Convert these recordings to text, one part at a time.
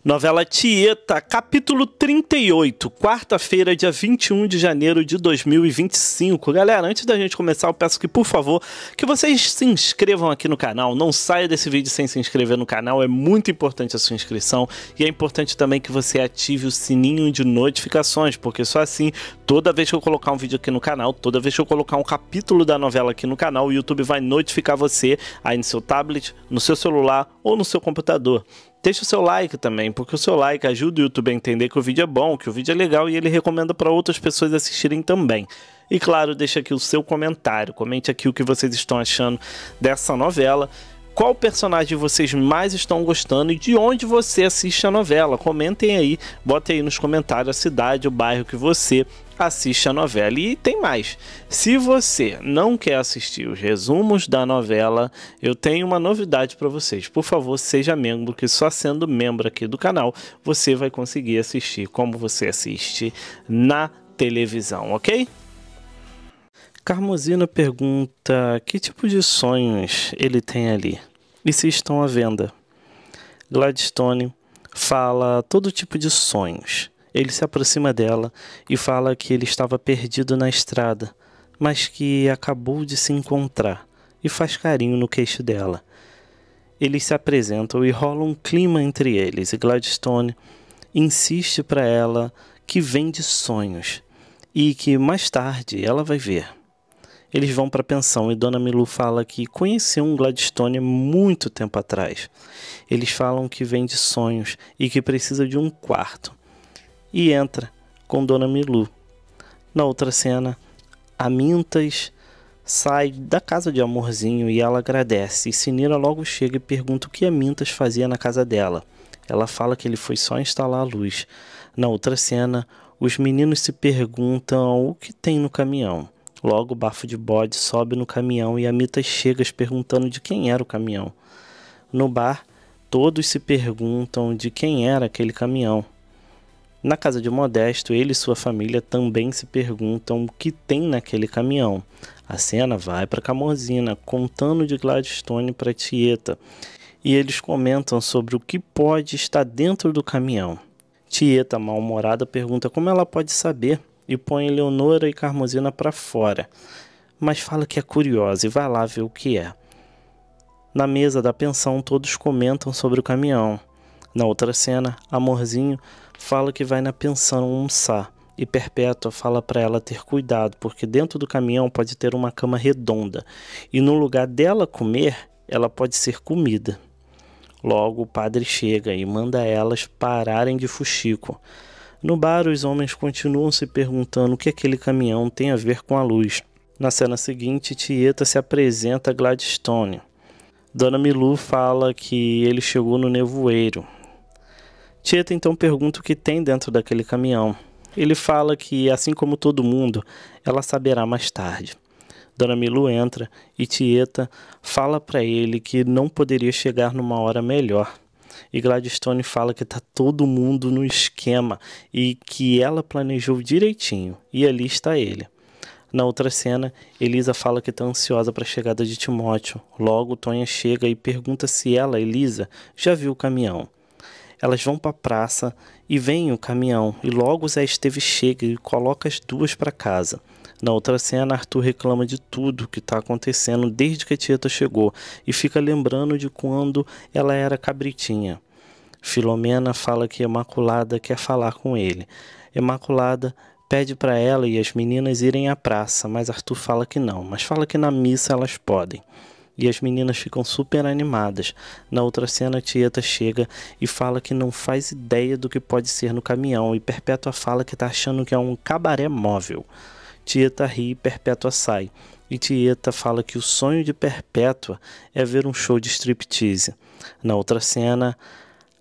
Novela Tieta, capítulo 38, quarta-feira, dia 21 de janeiro de 2025. Galera, antes da gente começar, eu peço que, por favor, que vocês se inscrevam aqui no canal. Não saia desse vídeo sem se inscrever no canal, é muito importante a sua inscrição. E é importante também que você ative o sininho de notificações, porque só assim, toda vez que eu colocar um vídeo aqui no canal, toda vez que eu colocar um capítulo da novela aqui no canal, o YouTube vai notificar você aí no seu tablet, no seu celular ou no seu computador. Deixa o seu like também, porque o seu like ajuda o YouTube a entender que o vídeo é bom, que o vídeo é legal e ele recomenda para outras pessoas assistirem também. E claro, deixa aqui o seu comentário, comente aqui o que vocês estão achando dessa novela, qual personagem vocês mais estão gostando e de onde você assiste a novela. Comentem aí, botem aí nos comentários a cidade, o bairro que você assiste a novela. E tem mais, se você não quer assistir os resumos da novela, eu tenho uma novidade para vocês. Por favor, seja membro, que só sendo membro aqui do canal você vai conseguir assistir como você assiste na televisão, ok? Carmozina pergunta que tipo de sonhos ele tem ali e se estão à venda. Gladstone fala todo tipo de sonhos. Ele se aproxima dela e fala que ele estava perdido na estrada, mas que acabou de se encontrar, e faz carinho no queixo dela. Eles se apresentam e rola um clima entre eles, e Gladstone insiste para ela que vem de sonhos e que mais tarde ela vai ver. Eles vão para a pensão e Dona Milu fala que conheceu um Gladstone muito tempo atrás. Eles falam que vem de sonhos e que precisa de um quarto. E entra com Dona Milu. Na outra cena, a Mintas sai da casa de Amorzinho e ela agradece. E Sinira logo chega e pergunta o que a Mintas fazia na casa dela. Ela fala que ele foi só instalar a luz. Na outra cena, os meninos se perguntam o que tem no caminhão. Logo, o Bafo de Bode sobe no caminhão e a Mita chega perguntando de quem era o caminhão. No bar, todos se perguntam de quem era aquele caminhão. Na casa de Modesto, ele e sua família também se perguntam o que tem naquele caminhão. A cena vai para Camorzina, contando de Gladstone para Tieta, e eles comentam sobre o que pode estar dentro do caminhão. Tieta, mal-humorada, pergunta como ela pode saber, e põe Eleonora e Carmozina para fora, mas fala que é curiosa e vai lá ver o que é. Na mesa da pensão, todos comentam sobre o caminhão. Na outra cena, Amorzinho fala que vai na pensão almoçar, e Perpétua fala para ela ter cuidado, porque dentro do caminhão pode ter uma cama redonda, e no lugar dela comer, ela pode ser comida. Logo, o padre chega e manda elas pararem de fuxico. No bar, os homens continuam se perguntando o que aquele caminhão tem a ver com a luz. Na cena seguinte, Tieta se apresenta a Gladstone. Dona Milu fala que ele chegou no nevoeiro. Tieta então pergunta o que tem dentro daquele caminhão. Ele fala que, assim como todo mundo, ela saberá mais tarde. Dona Milu entra e Tieta fala para ele que não poderia chegar numa hora melhor. E Gladstone fala que tá todo mundo no esquema e que ela planejou direitinho, e ali está ele. Na outra cena, Elisa fala que está ansiosa para a chegada de Timóteo. Logo, Tonha chega e pergunta se ela, Elisa, já viu o caminhão. Elas vão para a praça e vem o caminhão, e logo Zé Esteve chega e coloca as duas para casa. Na outra cena, Arthur reclama de tudo que está acontecendo desde que a Tieta chegou e fica lembrando de quando ela era cabritinha. Filomena fala que Imaculada quer falar com ele. Imaculada pede para ela e as meninas irem à praça, mas Arthur fala que não, mas fala que na missa elas podem. E as meninas ficam super animadas. Na outra cena, a Tieta chega e fala que não faz ideia do que pode ser no caminhão, e Perpétua fala que está achando que é um cabaré móvel. Tieta ri e Perpétua sai. E Tieta fala que o sonho de Perpétua é ver um show de striptease. Na outra cena,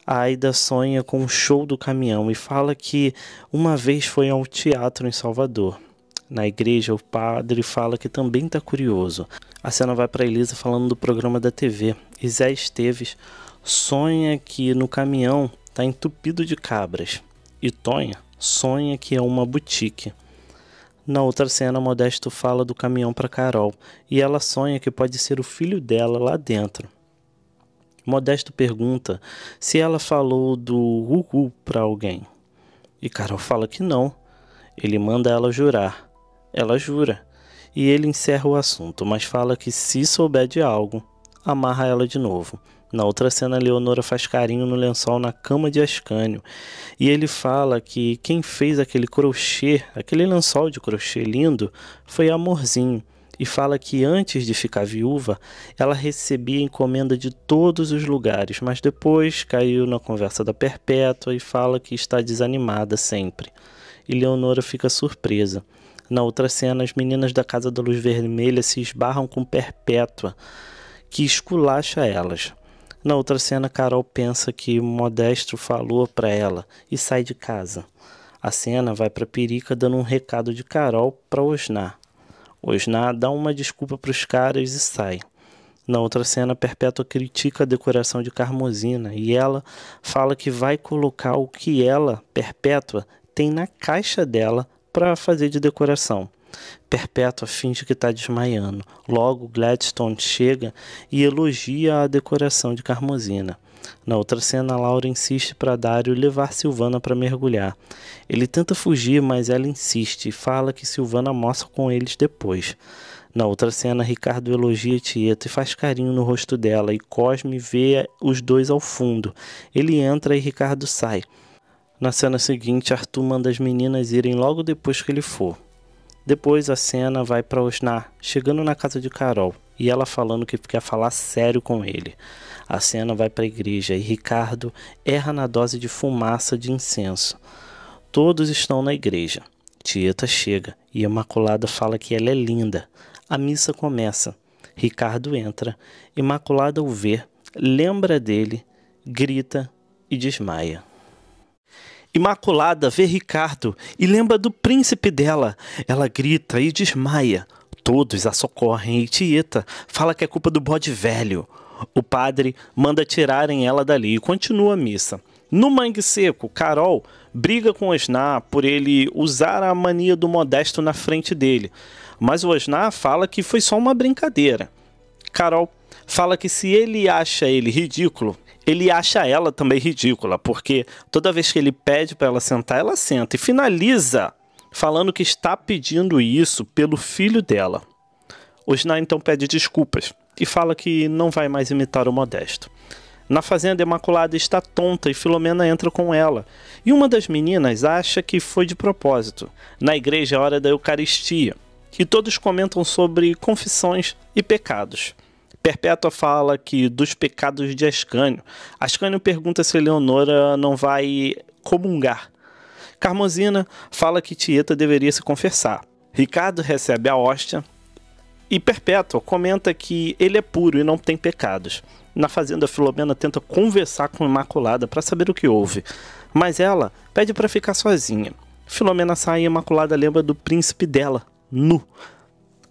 a Aida sonha com o show do caminhão e fala que uma vez foi ao teatro em Salvador. Na igreja, o padre fala que também está curioso. A cena vai para Elisa falando do programa da TV. E Zé Esteves sonha que no caminhão está entupido de cabras. E Tonha sonha que é uma boutique. Na outra cena, Modesto fala do caminhão para Carol, e ela sonha que pode ser o filho dela lá dentro. Modesto pergunta se ela falou do Gugu para alguém. E Carol fala que não. Ele manda ela jurar. Ela jura. E ele encerra o assunto, mas fala que se souber de algo, amarra ela de novo. Na outra cena, Leonora faz carinho no lençol na cama de Ascânio. E ele fala que quem fez aquele crochê, aquele lençol de crochê lindo, foi Amorzinho. E fala que antes de ficar viúva, ela recebia encomenda de todos os lugares, mas depois caiu na conversa da Perpétua e fala que está desanimada sempre. E Leonora fica surpresa. Na outra cena, as meninas da Casa da Luz Vermelha se esbarram com Perpétua, que esculacha elas. Na outra cena, Carol pensa que Modesto falou para ela e sai de casa. A cena vai para Perica dando um recado de Carol para Osnar. Osnar dá uma desculpa para os caras e sai. Na outra cena, Perpétua critica a decoração de Carmosina e ela fala que vai colocar o que ela, Perpétua, tem na caixa dela para fazer de decoração. Perpétua finge que está desmaiando. Logo, Gladstone chega e elogia a decoração de Carmosina. Na outra cena, Laura insiste para Dário levar Silvana para mergulhar. Ele tenta fugir, mas ela insiste e fala que Silvana almoça com eles depois. Na outra cena, Ricardo elogia Tieta e faz carinho no rosto dela, e Cosme vê os dois ao fundo. Ele entra e Ricardo sai. Na cena seguinte, Arthur manda as meninas irem logo depois que ele for. Depois a cena vai para Osnar, chegando na casa de Carol, e ela falando que quer falar sério com ele. A cena vai para a igreja e Ricardo erra na dose de fumaça de incenso. Todos estão na igreja. Tieta chega e Imaculada fala que ela é linda. A missa começa. Ricardo entra. Imaculada o vê, lembra dele, grita e desmaia. Imaculada vê Ricardo e lembra do príncipe dela. Ela grita e desmaia. Todos a socorrem e Tieta fala que é culpa do bode velho. O padre manda tirarem ela dali e continua a missa. No Mangue Seco, Carol briga com Osnar por ele usar a mania do Modesto na frente dele. Mas o Osnar fala que foi só uma brincadeira. Carol fala que se ele acha ele ridículo, ele acha ela também ridícula, porque toda vez que ele pede para ela sentar, ela senta. E finaliza falando que está pedindo isso pelo filho dela. Osnar então pede desculpas e fala que não vai mais imitar o Modesto. Na fazenda, Imaculada está tonta e Filomena entra com ela. E uma das meninas acha que foi de propósito. Na igreja é hora da Eucaristia. E todos comentam sobre confissões e pecados. Perpétua fala que dos pecados de Ascânio. Ascânio pergunta se Leonora não vai comungar. Carmosina fala que Tieta deveria se confessar. Ricardo recebe a hóstia. E Perpétua comenta que ele é puro e não tem pecados. Na fazenda, Filomena tenta conversar com Imaculada para saber o que houve. Mas ela pede para ficar sozinha. Filomena sai e Imaculada lembra do príncipe dela, nu.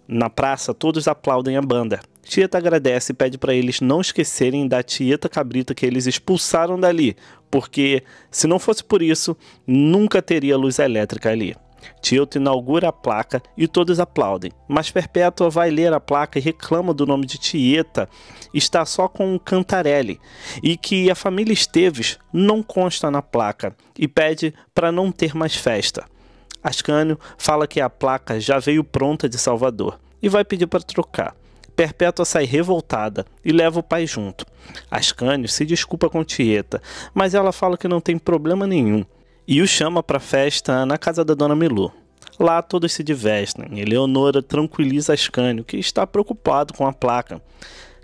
Na praça, todos aplaudem a banda. Tieta agradece e pede para eles não esquecerem da Tieta Cabrita que eles expulsaram dali, porque se não fosse por isso, nunca teria luz elétrica ali. Tieta inaugura a placa e todos aplaudem, mas Perpétua vai ler a placa e reclama do nome de Tieta, está só com Cantarelli, e que a família Esteves não consta na placa, e pede para não ter mais festa. Ascânio fala que a placa já veio pronta de Salvador, e vai pedir para trocar. Perpétua sai revoltada e leva o pai junto. Ascânio se desculpa com Tieta, mas ela fala que não tem problema nenhum e o chama para a festa na casa da Dona Milu. Lá todos se divertem e Leonora tranquiliza Ascânio, que está preocupado com a placa.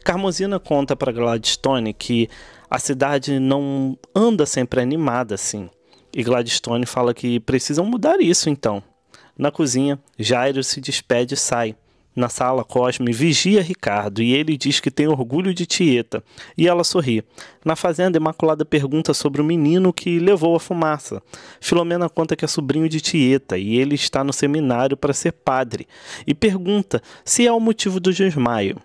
Carmosina conta para Gladstone que a cidade não anda sempre animada assim. E Gladstone fala que precisam mudar isso então. Na cozinha, Jairo se despede e sai. Na sala, Cosme vigia Ricardo e ele diz que tem orgulho de Tieta, e ela sorri. Na fazenda, Imaculada pergunta sobre o menino que levou a fumaça. Filomena conta que é sobrinho de Tieta e ele está no seminário para ser padre, e pergunta se é o motivo do desmaio.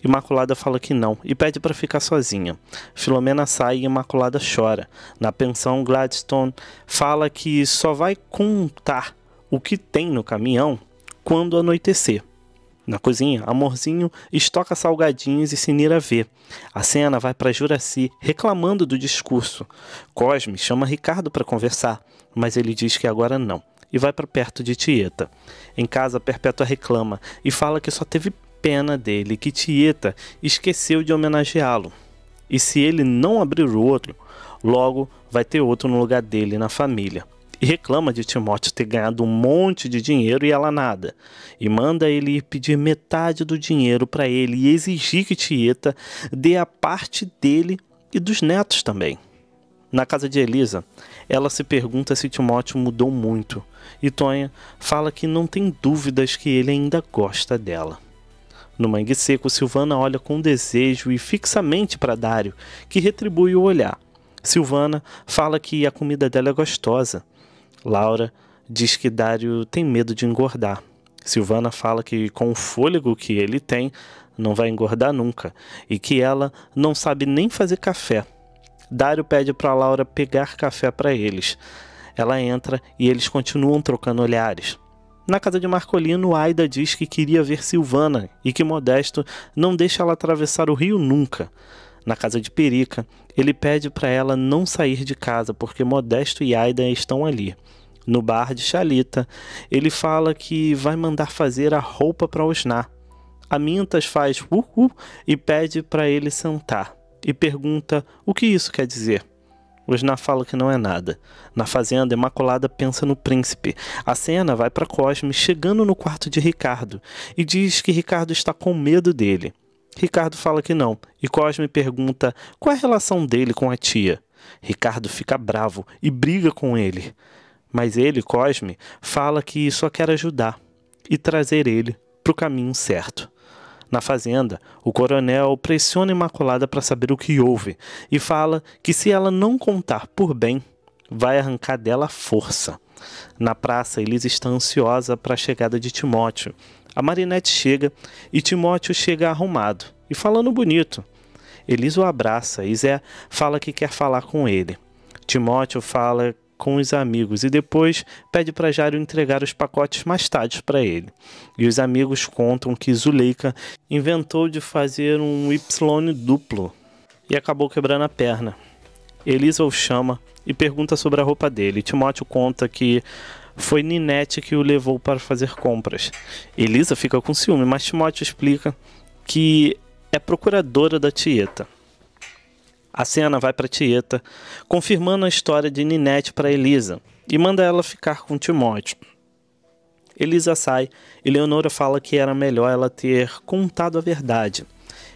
Imaculada fala que não e pede para ficar sozinha. Filomena sai e Imaculada chora. Na pensão, Gladstone fala que só vai contar o que tem no caminhão quando anoitecer. Na cozinha, Amorzinho estoca salgadinhos e Sinira vê. A cena vai para Juraci, reclamando do discurso. Cosme chama Ricardo para conversar, mas ele diz que agora não, e vai para perto de Tieta. Em casa, Perpétua reclama e fala que só teve pena dele, que Tieta esqueceu de homenageá-lo. E se ele não abrir o outro, logo vai ter outro no lugar dele na família. E reclama de Timóteo ter ganhado um monte de dinheiro e ela nada. E manda ele ir pedir metade do dinheiro para ele e exigir que Tieta dê a parte dele e dos netos também. Na casa de Elisa, ela se pergunta se Timóteo mudou muito. E Tonha fala que não tem dúvidas que ele ainda gosta dela. No Mangue Seco, Silvana olha com desejo e fixamente para Dário, que retribui o olhar. Silvana fala que a comida dela é gostosa. Laura diz que Dário tem medo de engordar. Silvana fala que com o fôlego que ele tem, não vai engordar nunca, e que ela não sabe nem fazer café. Dário pede para Laura pegar café para eles. Ela entra e eles continuam trocando olhares. Na casa de Marcolino, Aida diz que queria ver Silvana e que Modesto não deixa ela atravessar o rio nunca. Na casa de Perica, ele pede para ela não sair de casa porque Modesto e Aida estão ali. No bar de Chalita, ele fala que vai mandar fazer a roupa para Osná. A Mintas faz e pede para ele sentar e pergunta o que isso quer dizer. Osná fala que não é nada. Na fazenda, Imaculada pensa no príncipe. A cena vai para Cosme chegando no quarto de Ricardo e diz que Ricardo está com medo dele. Ricardo fala que não, e Cosme pergunta qual é a relação dele com a tia. Ricardo fica bravo e briga com ele. Mas ele, Cosme, fala que só quer ajudar e trazer ele para o caminho certo. Na fazenda, o coronel pressiona Imaculada para saber o que houve e fala que se ela não contar por bem, vai arrancar dela a força. Na praça, Elisa está ansiosa para a chegada de Timóteo. A Marinette chega e Timóteo chega arrumado e falando bonito. Elisa o abraça e Zé fala que quer falar com ele. Timóteo fala com os amigos e depois pede para Jário entregar os pacotes mais tarde para ele. E os amigos contam que Zuleika inventou de fazer um Y duplo e acabou quebrando a perna. Elisa o chama e pergunta sobre a roupa dele. Timóteo conta que foi Ninete que o levou para fazer compras. Elisa fica com ciúme, mas Timóteo explica que é procuradora da Tieta. A cena vai para Tieta, confirmando a história de Ninete para Elisa e manda ela ficar com Timóteo. Elisa sai e Leonora fala que era melhor ela ter contado a verdade.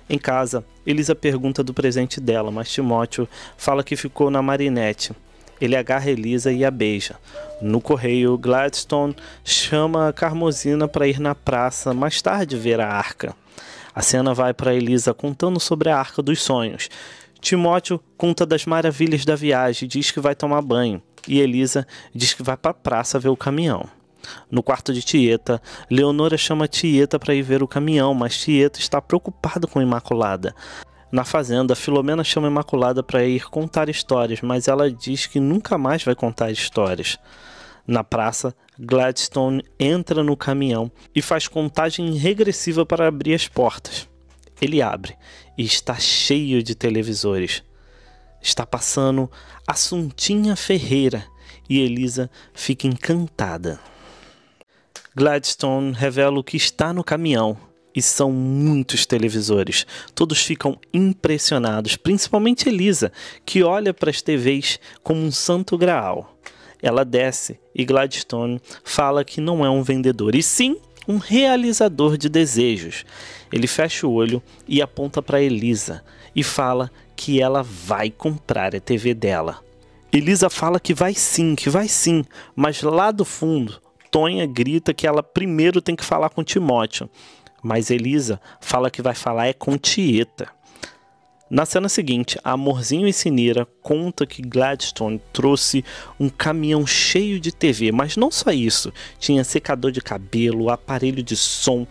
Em casa, Elisa pergunta do presente dela, mas Timóteo fala que ficou na Marinette. Ele agarra Elisa e a beija. No correio, Gladstone chama a Carmosina para ir na praça mais tarde ver a arca. A cena vai para Elisa contando sobre a Arca dos Sonhos. Timóteo conta das maravilhas da viagem e diz que vai tomar banho. E Elisa diz que vai para a praça ver o caminhão. No quarto de Tieta, Leonora chama Tieta para ir ver o caminhão, mas Tieta está preocupada com Imaculada. Na fazenda, Filomena chama Imaculada para ir contar histórias, mas ela diz que nunca mais vai contar histórias. Na praça, Gladstone entra no caminhão e faz contagem regressiva para abrir as portas. Ele abre e está cheio de televisores. Está passando Assuntinha Ferreira e Elisa fica encantada. Gladstone revela o que está no caminhão e são muitos televisores. Todos ficam impressionados, principalmente Elisa, que olha para as TVs como um santo graal. Ela desce e Gladstone fala que não é um vendedor, e sim um realizador de desejos. Ele fecha o olho e aponta para Elisa e fala que ela vai comprar a TV dela. Elisa fala que vai sim, mas lá do fundo, Tonha grita que ela primeiro tem que falar com Timóteo. Mas Elisa fala que vai falar é com Tieta. Na cena seguinte, Amorzinho e Sinira conta que Gladstone trouxe um caminhão cheio de TV, mas não só isso, tinha secador de cabelo, aparelho de som,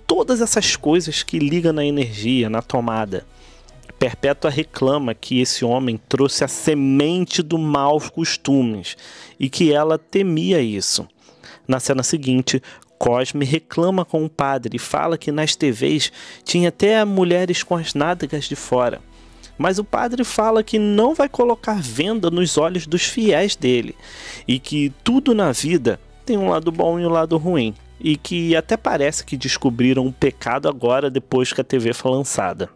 todas essas coisas que ligam na energia, na tomada. Perpétua reclama que esse homem trouxe a semente do maus costumes e que ela temia isso. Na cena seguinte, Cosme reclama com o padre e fala que nas TVs tinha até mulheres com as nádegas de fora. Mas o padre fala que não vai colocar venda nos olhos dos fiéis dele e que tudo na vida tem um lado bom e um lado ruim, e que até parece que descobriram o pecado agora depois que a TV foi lançada.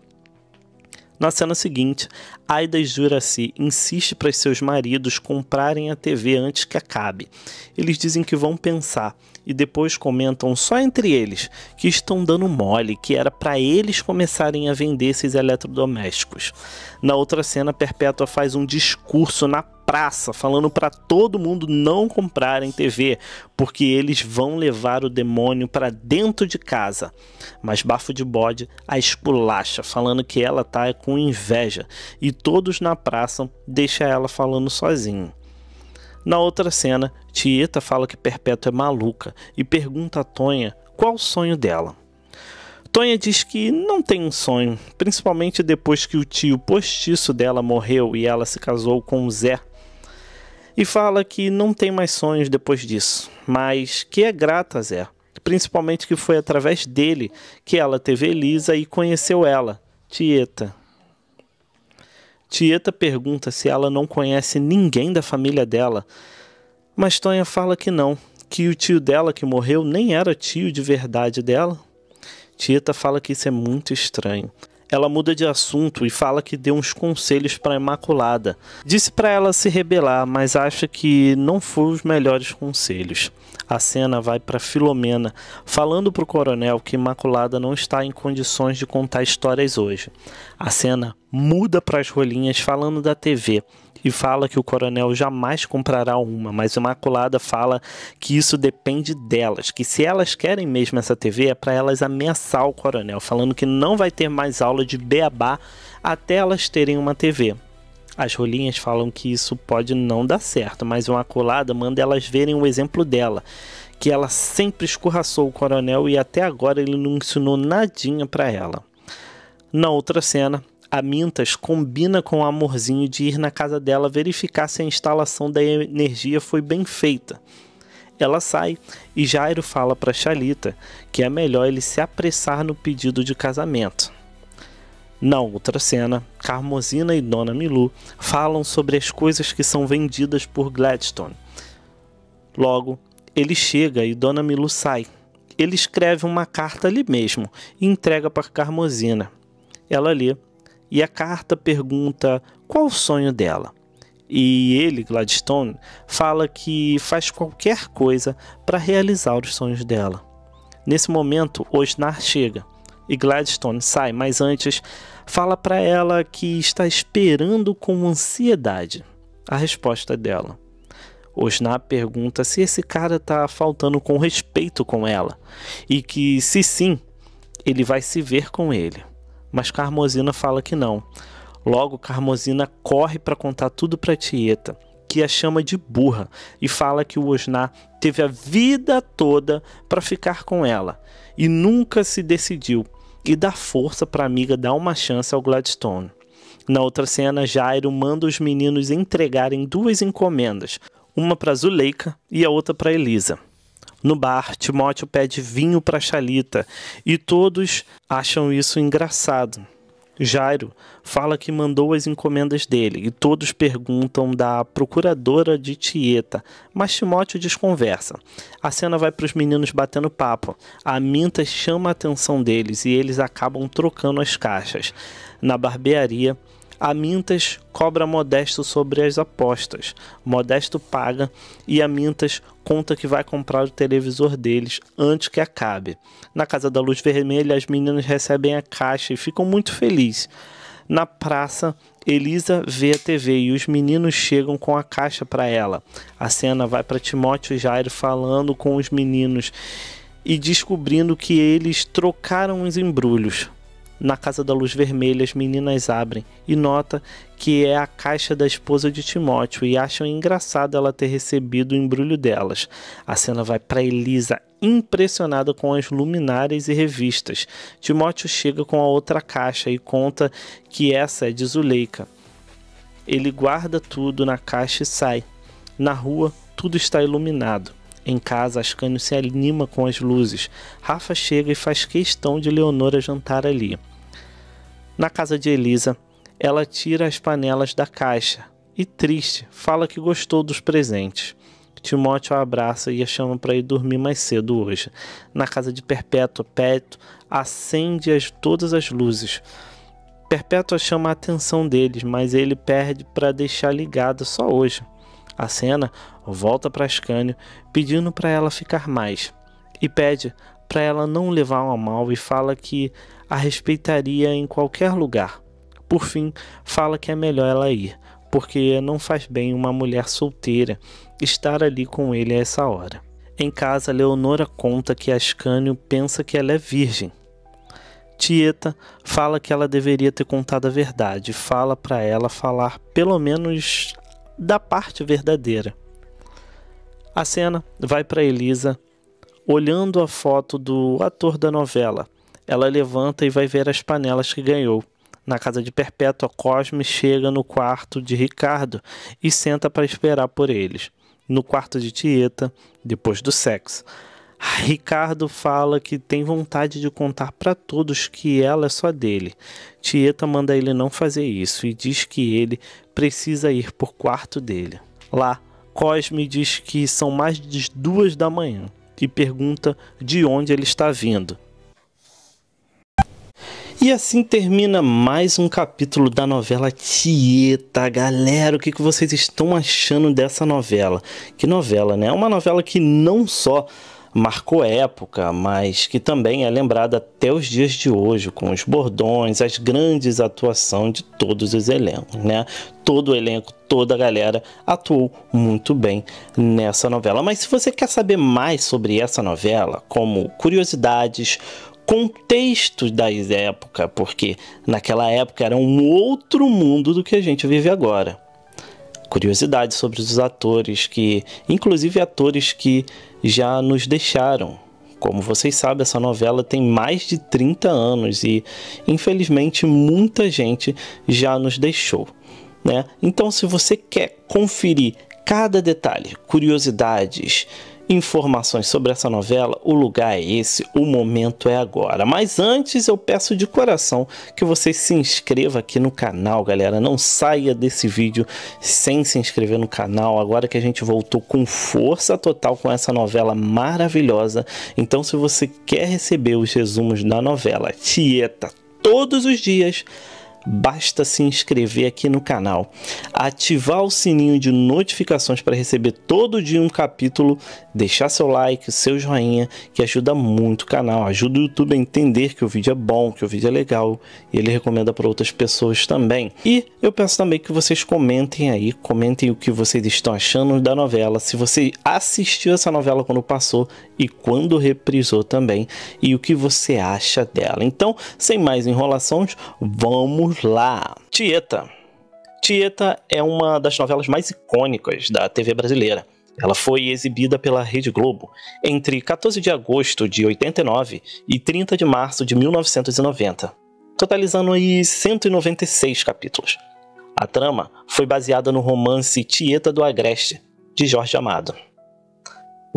Na cena seguinte, Aida e Juracy insistem para seus maridos comprarem a TV antes que acabe. Eles dizem que vão pensar e depois comentam só entre eles que estão dando mole, que era para eles começarem a vender esses eletrodomésticos. Na outra cena, Perpétua faz um discurso na praça falando para todo mundo não comprarem TV, porque eles vão levar o demônio para dentro de casa. Mas Bafo de Bode a esculacha, falando que ela tá com inveja, e todos na praça deixam ela falando sozinho. Na outra cena, Tieta fala que Perpétua é maluca e pergunta a Tonha qual o sonho dela. Tonha diz que não tem um sonho, principalmente depois que o tio postiço dela morreu e ela se casou com o Zé. E fala que não tem mais sonhos depois disso, mas que é grata a Zé, principalmente que foi através dele que ela teve Elisa e conheceu ela, Tieta. Tieta pergunta se ela não conhece ninguém da família dela, mas Tonha fala que não, que o tio dela que morreu nem era tio de verdade dela. Tieta fala que isso é muito estranho. Ela muda de assunto e fala que deu uns conselhos para Imaculada. Disse para ela se rebelar, mas acha que não foram os melhores conselhos. A cena vai para Filomena, falando para o coronel que Imaculada não está em condições de contar histórias hoje. A cena muda para as rolinhas falando da TV e fala que o coronel jamais comprará uma, mas Imaculada fala que isso depende delas, que se elas querem mesmo essa TV é para elas ameaçar o coronel, falando que não vai ter mais aula de beabá até elas terem uma TV. As rolinhas falam que isso pode não dar certo, mas Imaculada manda elas verem o exemplo dela, que ela sempre escorraçou o coronel e até agora ele não ensinou nadinha para ela. Na outra cena, a Mintas combina com o Amorzinho de ir na casa dela verificar se a instalação da energia foi bem feita. Ela sai e Jairo fala para Xalita que é melhor ele se apressar no pedido de casamento. Na outra cena, Carmosina e Dona Milu falam sobre as coisas que são vendidas por Gladstone. Logo, ele chega e Dona Milu sai. Ele escreve uma carta ali mesmo e entrega para Carmosina. Ela lê e a carta pergunta qual o sonho dela. E ele, Gladstone, fala que faz qualquer coisa para realizar os sonhos dela. Nesse momento, Osnar chega e Gladstone sai, mas antes fala para ela que está esperando com ansiedade a resposta dela. Osnar pergunta se esse cara está faltando com respeito com ela e que, se sim, ele vai se ver com ele. Mas Carmosina fala que não. Logo, Carmosina corre para contar tudo para Tieta, que a chama de burra e fala que o Osnar teve a vida toda para ficar com ela e nunca se decidiu, e dá força para a amiga dar uma chance ao Gladstone. Na outra cena, Jairo manda os meninos entregarem duas encomendas, uma para Zuleika e a outra para Elisa. No bar, Timóteo pede vinho para Xalita e todos acham isso engraçado. Jairo fala que mandou as encomendas dele e todos perguntam da procuradora de Tieta, mas Timóteo desconversa. A cena vai para os meninos batendo papo. A Mintas chama a atenção deles e eles acabam trocando as caixas. Na barbearia, a Mintas cobra Modesto sobre as apostas. Modesto paga e a Mintas conta que vai comprar o televisor deles antes que acabe. Na Casa da Luz Vermelha, as meninas recebem a caixa e ficam muito felizes. Na praça, Elisa vê a TV e os meninos chegam com a caixa para ela. A cena vai para Timóteo e Jairo falando com os meninos e descobrindo que eles trocaram os embrulhos. Na Casa da Luz Vermelha, as meninas abrem e notam que é a caixa da esposa de Timóteo e acham engraçado ela ter recebido o embrulho delas. A cena vai para Elisa, impressionada com as luminárias e revistas. Timóteo chega com a outra caixa e conta que essa é de Zuleika. Ele guarda tudo na caixa e sai. Na rua, tudo está iluminado. Em casa, Ascânio se anima com as luzes. Rafa chega e faz questão de Leonora jantar ali. Na casa de Elisa, ela tira as panelas da caixa e, triste, fala que gostou dos presentes. Timóteo a abraça e a chama para ir dormir mais cedo hoje. Na casa de Perpétua, Pétro acende todas as luzes. Perpétua chama a atenção deles, mas ele perde para deixar ligada só hoje. A cena volta para Ascânio, pedindo para ela ficar mais, e pede para ela não levar a mal e fala que a respeitaria em qualquer lugar. Por fim, fala que é melhor ela ir, porque não faz bem uma mulher solteira estar ali com ele a essa hora. Em casa, Leonora conta que Ascânio pensa que ela é virgem. Tieta fala que ela deveria ter contado a verdade, fala para ela falar pelo menos da parte verdadeira. A cena vai para Elisa, olhando a foto do ator da novela. Ela levanta e vai ver as panelas que ganhou. Na casa de Perpétua, Cosme chega no quarto de Ricardo e senta para esperar por eles. No quarto de Tieta, depois do sexo, Ricardo fala que tem vontade de contar para todos que ela é só dele. Tieta manda ele não fazer isso e diz que ele precisa ir por quarto dele. Lá, Cosme diz que são mais de 2 da manhã e pergunta de onde ele está vindo. E assim termina mais um capítulo da novela Tieta. Galera, o que vocês estão achando dessa novela? Que novela, né? É uma novela que não só marcou época, mas que também é lembrada até os dias de hoje, com os bordões, as grandes atuações de todos os elencos, né? Todo o elenco, toda a galera atuou muito bem nessa novela. Mas se você quer saber mais sobre essa novela, como curiosidades, contextos da época, porque naquela época era um outro mundo do que a gente vive agora. Curiosidades sobre os atores, inclusive atores que já nos deixaram. Como vocês sabem, essa novela tem mais de 30 anos e, infelizmente, muita gente já nos deixou, né? Então, se você quer conferir cada detalhe, curiosidades, informações sobre essa novela, o lugar é esse, o momento é agora. Mas antes eu peço de coração que você se inscreva aqui no canal, galera. Não saia desse vídeo sem se inscrever no canal, agora que a gente voltou com força total com essa novela maravilhosa. Então, se você quer receber os resumos da novela Tieta todos os dias, basta se inscrever aqui no canal, ativar o sininho de notificações para receber todo dia um capítulo, deixar seu like, seu joinha, que ajuda muito o canal, ajuda o YouTube a entender que o vídeo é bom, que o vídeo é legal, e ele recomenda para outras pessoas também. E eu peço também que vocês comentem aí, comentem o que vocês estão achando da novela, se você assistiu essa novela quando passou e quando reprisou também, e o que você acha dela. Então, sem mais enrolações, vamos lá. Tieta. Tieta é uma das novelas mais icônicas da TV brasileira. Ela foi exibida pela Rede Globo entre 14 de agosto de 89 e 30 de março de 1990, totalizando aí 196 capítulos. A trama foi baseada no romance Tieta do Agreste, de Jorge Amado.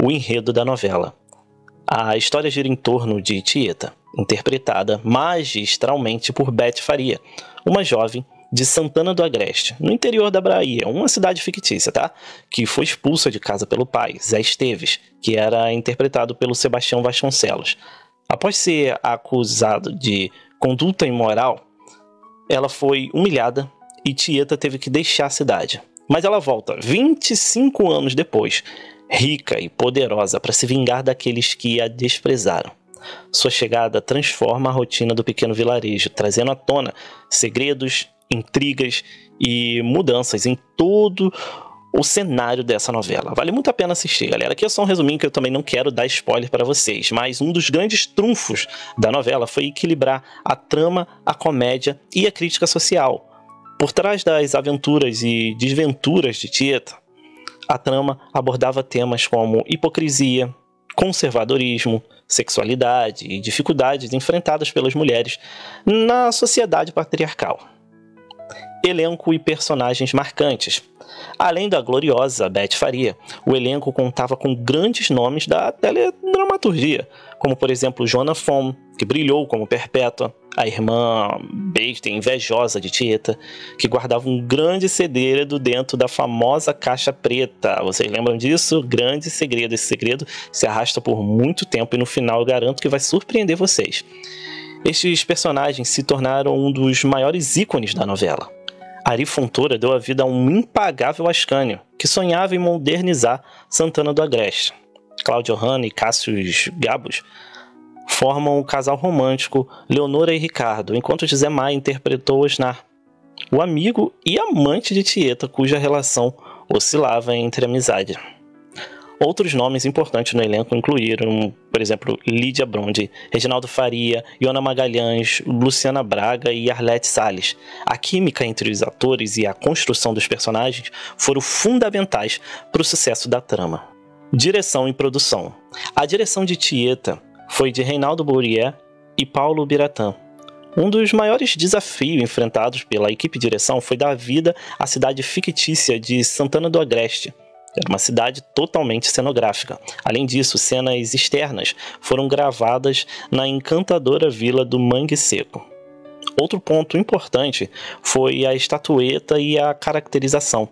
O enredo da novela. A história gira em torno de Tieta, interpretada magistralmente por Beth Faria, uma jovem de Santana do Agreste, no interior da Bahia, uma cidade fictícia, tá? Que foi expulsa de casa pelo pai, Zé Esteves, que era interpretado pelo Sebastião Vasconcelos. Após ser acusado de conduta imoral, ela foi humilhada e Tieta teve que deixar a cidade. Mas ela volta 25 anos depois, rica e poderosa, para se vingar daqueles que a desprezaram. Sua chegada transforma a rotina do pequeno vilarejo, trazendo à tona segredos, intrigas e mudanças em todo o cenário dessa novela. Vale muito a pena assistir, galera. Aqui é só um resuminho que eu também não quero dar spoiler para vocês, mas um dos grandes trunfos da novela foi equilibrar a trama, a comédia e a crítica social. Por trás das aventuras e desventuras de Tieta, a trama abordava temas como hipocrisia, conservadorismo, sexualidade e dificuldades enfrentadas pelas mulheres na sociedade patriarcal. Elenco e personagens marcantes. Além da gloriosa Beth Faria, o elenco contava com grandes nomes da teledramaturgia, como por exemplo Joana Fon, que brilhou como Perpétua, a irmã besta e invejosa de Tieta, que guardava um grande segredo dentro da famosa caixa preta. Vocês lembram disso? Grande segredo. Esse segredo se arrasta por muito tempo e no final eu garanto que vai surpreender vocês. Estes personagens se tornaram um dos maiores ícones da novela. Ari Fontoura deu a vida a um impagável Ascânio, que sonhava em modernizar Santana do Agreste. Cláudio Hanna e Cássius Gabos formam o casal romântico Leonora e Ricardo, enquanto José Maia interpretou Osnar, o amigo e amante de Tieta, cuja relação oscilava entre amizade. Outros nomes importantes no elenco incluíram, por exemplo, Lídia Brondi, Reginaldo Faria, Iona Magalhães, Luciana Braga e Arlete Salles. A química entre os atores e a construção dos personagens foram fundamentais para o sucesso da trama. Direção e produção. A direção de Tieta foi de Reinaldo Bourier e Paulo Biratã. Um dos maiores desafios enfrentados pela equipe de direção foi dar vida à cidade fictícia de Santana do Agreste. Era uma cidade totalmente cenográfica. Além disso, cenas externas foram gravadas na encantadora vila do Mangue Seco. Outro ponto importante foi a estatueta e a caracterização.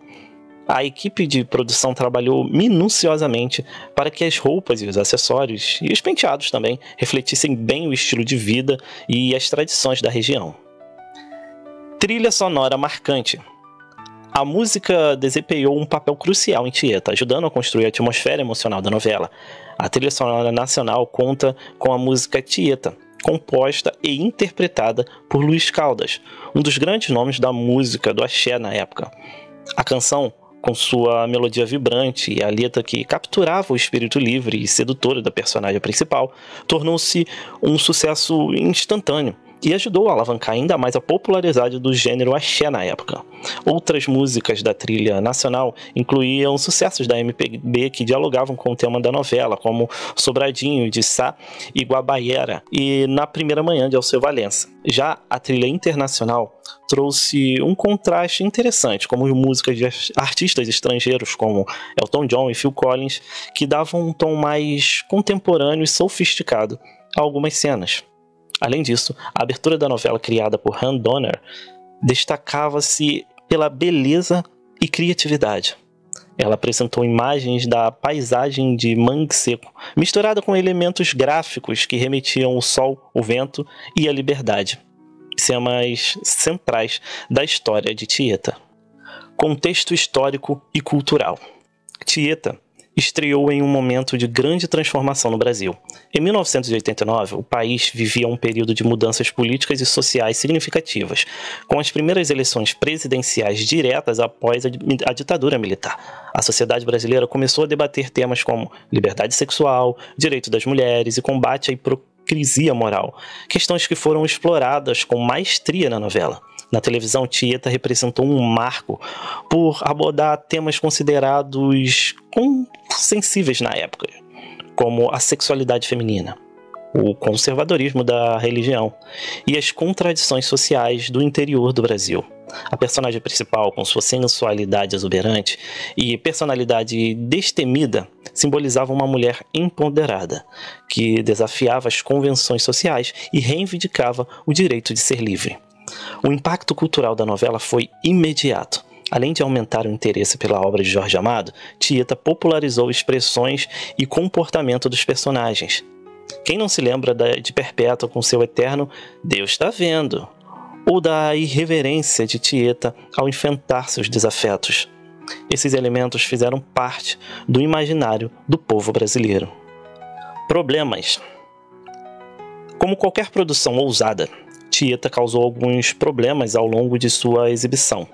A equipe de produção trabalhou minuciosamente para que as roupas e os acessórios, e os penteados também, refletissem bem o estilo de vida e as tradições da região. Trilha sonora marcante. A música desempenhou um papel crucial em Tieta, ajudando a construir a atmosfera emocional da novela. A trilha sonora nacional conta com a música Tieta, composta e interpretada por Luiz Caldas, um dos grandes nomes da música do axé na época. A canção, com sua melodia vibrante e a letra que capturava o espírito livre e sedutor da personagem principal, tornou-se um sucesso instantâneo e ajudou a alavancar ainda mais a popularidade do gênero axé na época. Outras músicas da trilha nacional incluíam sucessos da MPB que dialogavam com o tema da novela, como Sobradinho, de Sá e Guabaiera, e Na Primeira Manhã, de Alceu Valença. Já a trilha internacional trouxe um contraste interessante, como músicas de artistas estrangeiros como Elton John e Phil Collins, que davam um tom mais contemporâneo e sofisticado a algumas cenas. Além disso, a abertura da novela criada por Han Donner destacava-se pela beleza e criatividade. Ela apresentou imagens da paisagem de Mangue Seco, misturada com elementos gráficos que remetiam ao sol, o vento e a liberdade, temas centrais da história de Tieta. Contexto histórico e cultural. Tieta estreou em um momento de grande transformação no Brasil. Em 1989, o país vivia um período de mudanças políticas e sociais significativas, com as primeiras eleições presidenciais diretas após a ditadura militar. A sociedade brasileira começou a debater temas como liberdade sexual, direito das mulheres e combate à hipocrisia moral, questões que foram exploradas com maestria na novela. Na televisão, Tieta representou um marco por abordar temas considerados sensíveis na época, como a sexualidade feminina, o conservadorismo da religião e as contradições sociais do interior do Brasil. A personagem principal, com sua sensualidade exuberante e personalidade destemida, simbolizava uma mulher empoderada, que desafiava as convenções sociais e reivindicava o direito de ser livre. O impacto cultural da novela foi imediato. Além de aumentar o interesse pela obra de Jorge Amado, Tieta popularizou expressões e comportamento dos personagens. Quem não se lembra de Perpétua com seu eterno "Deus está vendo", ou da irreverência de Tieta ao enfrentar seus desafetos? Esses elementos fizeram parte do imaginário do povo brasileiro. Problemas. Como qualquer produção ousada, Tieta causou alguns problemas ao longo de sua exibição.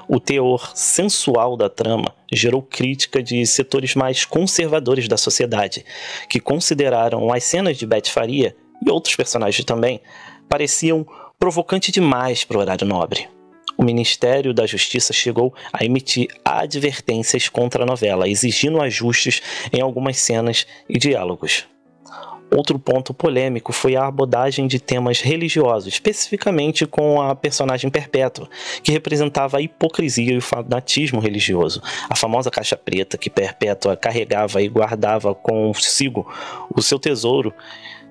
O teor sensual da trama gerou crítica de setores mais conservadores da sociedade, que consideraram as cenas de Beth Faria, e outros personagens também, pareciam provocantes demais para o horário nobre. O Ministério da Justiça chegou a emitir advertências contra a novela, exigindo ajustes em algumas cenas e diálogos. Outro ponto polêmico foi a abordagem de temas religiosos, especificamente com a personagem Perpétua, que representava a hipocrisia e o fanatismo religioso. A famosa caixa preta que Perpétua carregava e guardava consigo o seu tesouro,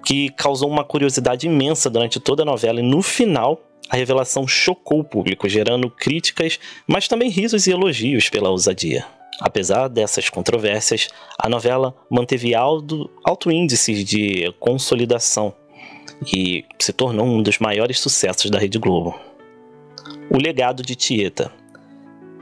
que causou uma curiosidade imensa durante toda a novela, e no final a revelação chocou o público, gerando críticas, mas também risos e elogios pela ousadia. Apesar dessas controvérsias, a novela manteve alto índice de consolidação e se tornou um dos maiores sucessos da Rede Globo. O legado de Tieta.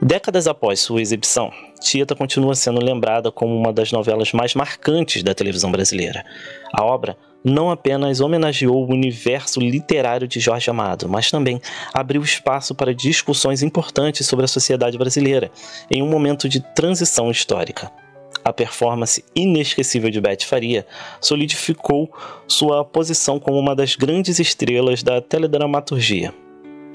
Décadas após sua exibição, Tieta continua sendo lembrada como uma das novelas mais marcantes da televisão brasileira. A obra não apenas homenageou o universo literário de Jorge Amado, mas também abriu espaço para discussões importantes sobre a sociedade brasileira, em um momento de transição histórica. A performance inesquecível de Beth Faria solidificou sua posição como uma das grandes estrelas da teledramaturgia.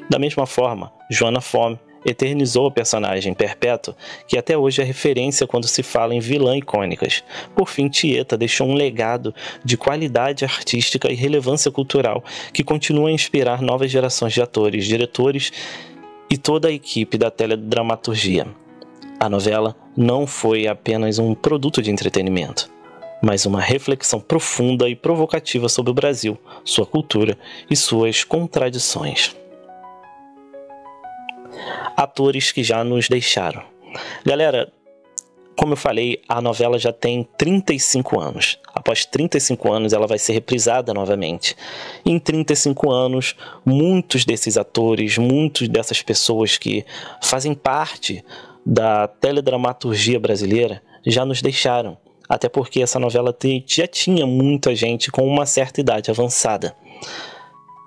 Da mesma forma, Joana Fome eternizou a personagem Perpétua, que até hoje é referência quando se fala em vilã icônicas. Por fim, Tieta deixou um legado de qualidade artística e relevância cultural que continua a inspirar novas gerações de atores, diretores e toda a equipe da teledramaturgia. A novela não foi apenas um produto de entretenimento, mas uma reflexão profunda e provocativa sobre o Brasil, sua cultura e suas contradições. Atores que já nos deixaram. Galera, como eu falei, a novela já tem 35 anos. Após 35 anos, ela vai ser reprisada novamente. Em 35 anos, muitos desses atores, muitas dessas pessoas que fazem parte da teledramaturgia brasileira já nos deixaram. Até porque essa novela já tinha muita gente com uma certa idade avançada.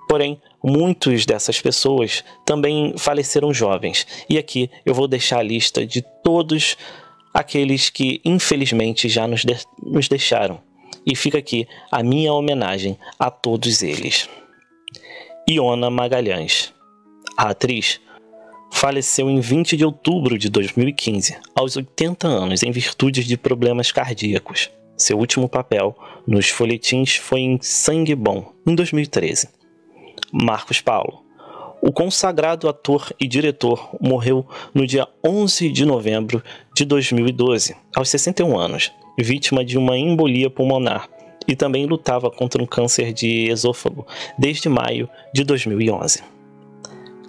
Porém, muitas dessas pessoas também faleceram jovens. E aqui eu vou deixar a lista de todos aqueles que infelizmente já nos deixaram. E fica aqui a minha homenagem a todos eles. Iona Magalhães. A atriz faleceu em 20 de outubro de 2015, aos 80 anos, em virtude de problemas cardíacos. Seu último papel nos folhetins foi em Sangue Bom, em 2013. Marcos Paulo. O consagrado ator e diretor morreu no dia 11 de novembro de 2012, aos 61 anos, vítima de uma embolia pulmonar, e também lutava contra um câncer de esôfago desde maio de 2011.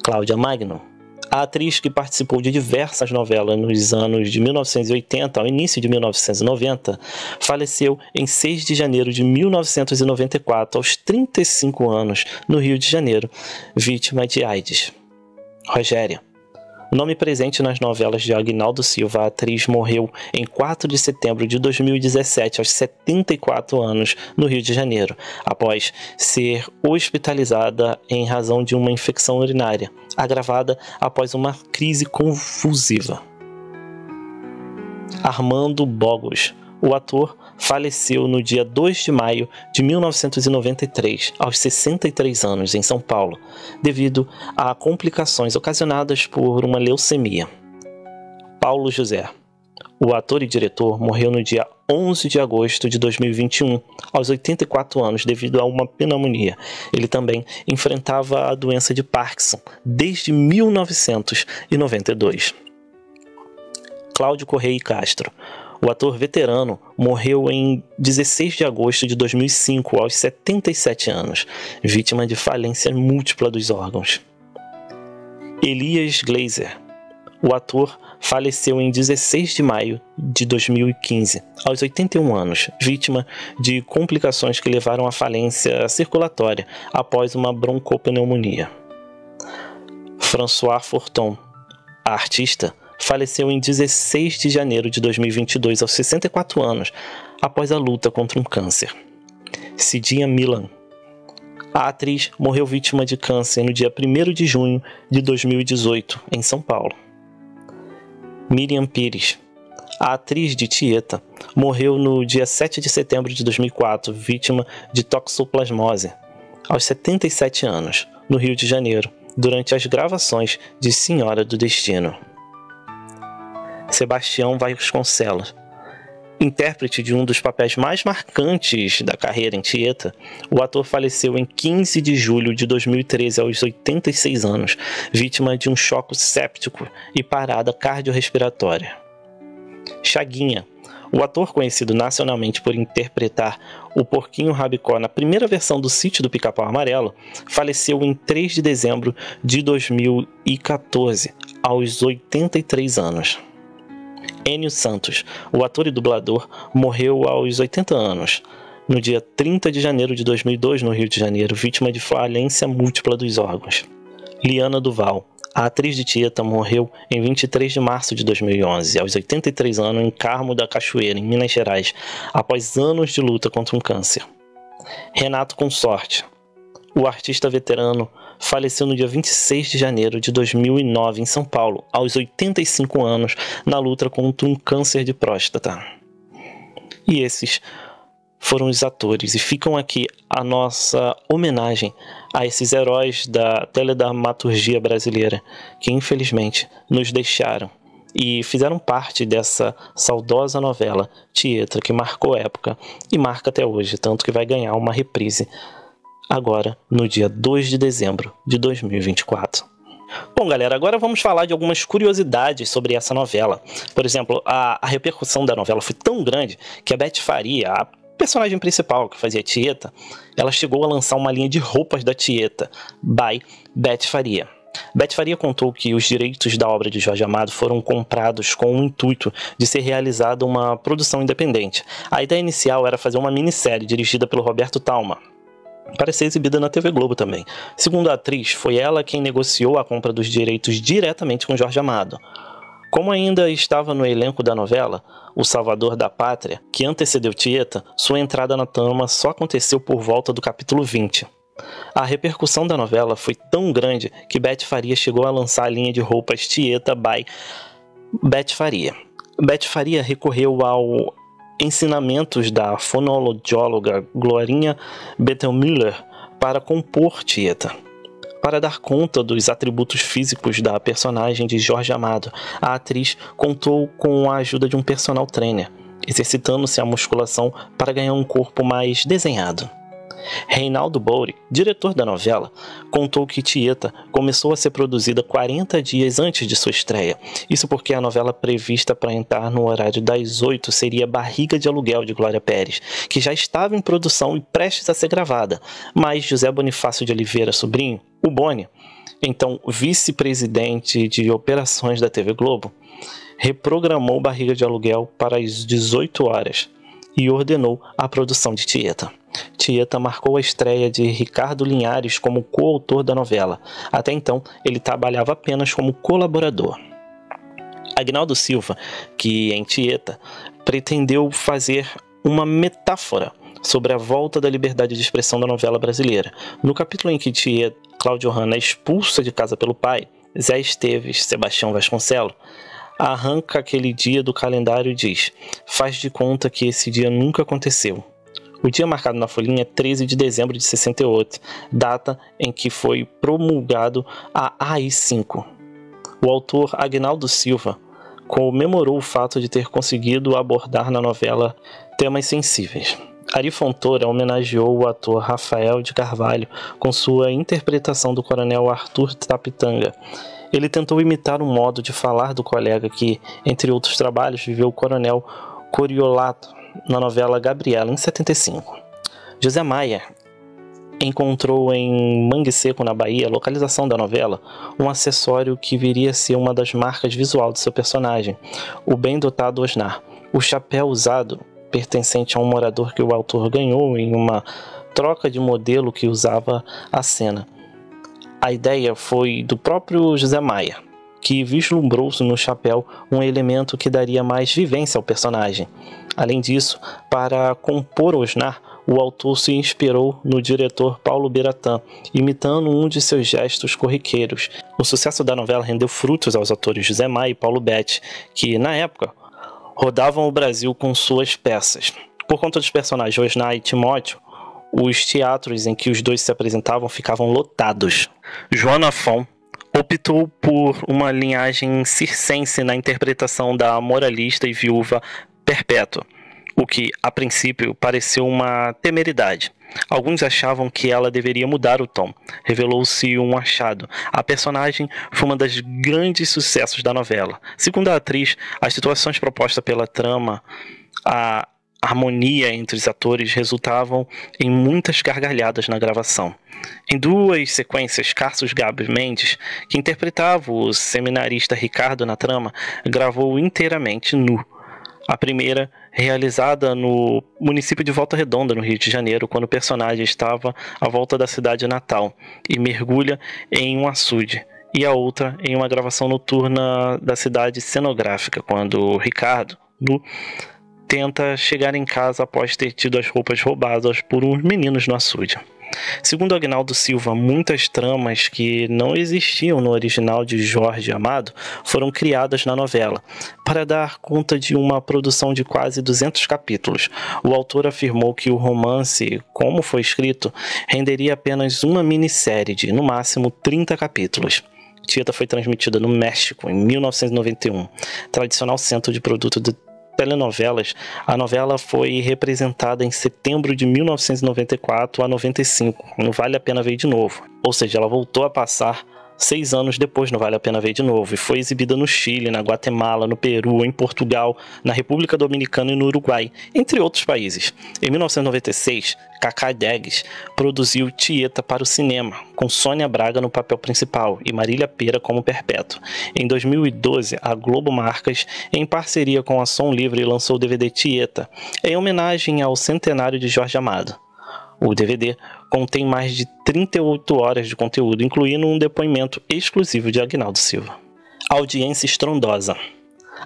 Cláudia Magno. A atriz que participou de diversas novelas nos anos de 1980 ao início de 1990, faleceu em 6 de janeiro de 1994, aos 35 anos, no Rio de Janeiro, vítima de AIDS. Rogéria. Nome presente nas novelas de Aguinaldo Silva, a atriz morreu em 4 de setembro de 2017, aos 74 anos, no Rio de Janeiro, após ser hospitalizada em razão de uma infecção urinária, agravada após uma crise convulsiva. Armando Bogos. O ator faleceu no dia 2 de maio de 1993, aos 63 anos, em São Paulo, devido a complicações ocasionadas por uma leucemia. Paulo José. O ator e diretor morreu no dia 11 de agosto de 2021, aos 84 anos, devido a uma pneumonia. Ele também enfrentava a doença de Parkinson desde 1992. Cláudio Correia Castro. O ator veterano morreu em 16 de agosto de 2005, aos 77 anos, vítima de falência múltipla dos órgãos. Elias Glazer. O ator faleceu em 16 de maio de 2015, aos 81 anos, vítima de complicações que levaram à falência circulatória após uma broncopneumonia. François Forton. A artista faleceu em 16 de janeiro de 2022, aos 64 anos, após a luta contra um câncer. Cidinha Milan. A atriz morreu vítima de câncer no dia 1º de junho de 2018, em São Paulo. Miriam Pires. A atriz de Tieta morreu no dia 7 de setembro de 2004, vítima de toxoplasmose, aos 77 anos, no Rio de Janeiro, durante as gravações de Senhora do Destino. Sebastião Vasconcelos. Intérprete de um dos papéis mais marcantes da carreira em Tieta, o ator faleceu em 15 de julho de 2013, aos 86 anos, vítima de um choque séptico e parada cardiorrespiratória. Chaguinha, o ator conhecido nacionalmente por interpretar o Porquinho Rabicó na primeira versão do Sítio do Pica-Pau Amarelo, faleceu em 3 de dezembro de 2014, aos 83 anos. Enio Santos, o ator e dublador, morreu aos 80 anos, no dia 30 de janeiro de 2002, no Rio de Janeiro, vítima de falência múltipla dos órgãos. Liana Duval, a atriz de Tieta, morreu em 23 de março de 2011, aos 83 anos, em Carmo da Cachoeira, em Minas Gerais, após anos de luta contra um câncer. Renato Consorte, o artista veterano, faleceu no dia 26 de janeiro de 2009 em São Paulo, aos 85 anos, na luta contra um câncer de próstata. E esses foram os atores, e ficam aqui a nossa homenagem a esses heróis da teledramaturgia brasileira, que infelizmente nos deixaram e fizeram parte dessa saudosa novela Tieta, que marcou época e marca até hoje, tanto que vai ganhar uma reprise agora no dia 2 de dezembro de 2024. Bom, galera, agora vamos falar de algumas curiosidades sobre essa novela. Por exemplo, a repercussão da novela foi tão grande que a Beth Faria, a personagem principal que fazia Tieta, ela chegou a lançar uma linha de roupas da Tieta, by Beth Faria. Beth Faria contou que os direitos da obra de Jorge Amado foram comprados com o intuito de ser realizada uma produção independente. A ideia inicial era fazer uma minissérie dirigida pelo Roberto Talma, para ser exibida na TV Globo também. Segundo a atriz, foi ela quem negociou a compra dos direitos diretamente com Jorge Amado. Como ainda estava no elenco da novela, O Salvador da Pátria, que antecedeu Tieta, sua entrada na trama só aconteceu por volta do capítulo 20. A repercussão da novela foi tão grande que Beth Faria chegou a lançar a linha de roupas Tieta by Beth Faria. Beth Faria recorreu ao ensinamentos da fonoaudióloga Glorinha Bettelmiller para compor Tieta. Para dar conta dos atributos físicos da personagem de Jorge Amado, a atriz contou com a ajuda de um personal trainer, exercitando-se a musculação para ganhar um corpo mais desenhado. Reinaldo Bouri, diretor da novela, contou que Tieta começou a ser produzida 40 dias antes de sua estreia. Isso porque a novela prevista para entrar no horário das 8 seria Barriga de Aluguel, de Glória Pérez, que já estava em produção e prestes a ser gravada. Mas José Bonifácio de Oliveira Sobrinho, o Boni, então vice-presidente de operações da TV Globo, reprogramou Barriga de Aluguel para as 18 horas e ordenou a produção de Tieta. Tieta marcou a estreia de Ricardo Linhares como coautor da novela. Até então, ele trabalhava apenas como colaborador. Agnaldo Silva, que em Tieta pretendeu fazer uma metáfora sobre a volta da liberdade de expressão da novela brasileira. No capítulo em que Tieta, Cláudio Hanna, é expulsa de casa pelo pai, Zé Esteves, Sebastião Vasconcelos, arranca aquele dia do calendário e diz: faz de conta que esse dia nunca aconteceu. O dia marcado na folhinha é 13 de dezembro de 68, data em que foi promulgado a AI-5. O autor Agnaldo Silva comemorou o fato de ter conseguido abordar na novela temas sensíveis. Ari Fontoura homenageou o ator Rafael de Carvalho com sua interpretação do coronel Arthur Tapitanga. Ele tentou imitar o modo de falar do colega que, entre outros trabalhos, viveu o coronel Coriolato na novela Gabriela, em 75. José Maia encontrou em Mangue Seco, na Bahia, a localização da novela, um acessório que viria a ser uma das marcas visual de seu personagem, o bem dotado Osnar. O chapéu usado, pertencente a um morador que o autor ganhou em uma troca de modelo que usava a cena. A ideia foi do próprio José Maia, que vislumbrou no chapéu um elemento que daria mais vivência ao personagem. Além disso, para compor Osnar, o autor se inspirou no diretor Paulo Biratã, imitando um de seus gestos corriqueiros. O sucesso da novela rendeu frutos aos atores José Maia e Paulo Betti, que, na época, rodavam o Brasil com suas peças. Por conta dos personagens Osnar e Timóteo, os teatros em que os dois se apresentavam ficavam lotados. Joana Fon optou por uma linhagem circense na interpretação da moralista e viúva Perpétua. o que, a princípio, pareceu uma temeridade. Alguns achavam que ela deveria mudar o tom. Revelou-se um achado. A personagem foi uma das grandes sucessos da novela. Segundo a atriz, as situações propostas pela trama, a harmonia entre os atores resultavam em muitas gargalhadas na gravação. Em duas sequências, Cassius Gabos Mendes, que interpretava o seminarista Ricardo na trama, gravou inteiramente nu. A primeira, realizada no município de Volta Redonda, no Rio de Janeiro, quando o personagem estava à volta da cidade natal e mergulha em um açude. E a outra em uma gravação noturna da cidade cenográfica, quando Ricardo, nu, tenta chegar em casa após ter tido as roupas roubadas por uns meninos no açude. Segundo Agnaldo Silva, muitas tramas que não existiam no original de Jorge Amado foram criadas na novela, para dar conta de uma produção de quase 200 capítulos. O autor afirmou que o romance, como foi escrito, renderia apenas uma minissérie de, no máximo, 30 capítulos. Tieta foi transmitida no México em 1991, tradicional centro de produto de telenovelas. A novela foi representada em setembro de 1994 a 95, no Vale a Pena Ver de Novo. Ou seja, ela voltou a passar 6 anos depois no Vale a Pena Ver de Novo, e foi exibida no Chile, na Guatemala, no Peru, em Portugal, na República Dominicana e no Uruguai, entre outros países. Em 1996, Cacá Diegues produziu Tieta para o cinema, com Sônia Braga no papel principal e Marília Pêra como Perpétua. Em 2012, a Globo Marcas, em parceria com a Som Livre, lançou o DVD Tieta, em homenagem ao centenário de Jorge Amado. O DVD contém mais de 38 horas de conteúdo, incluindo um depoimento exclusivo de Agnaldo Silva. Audiência estrondosa.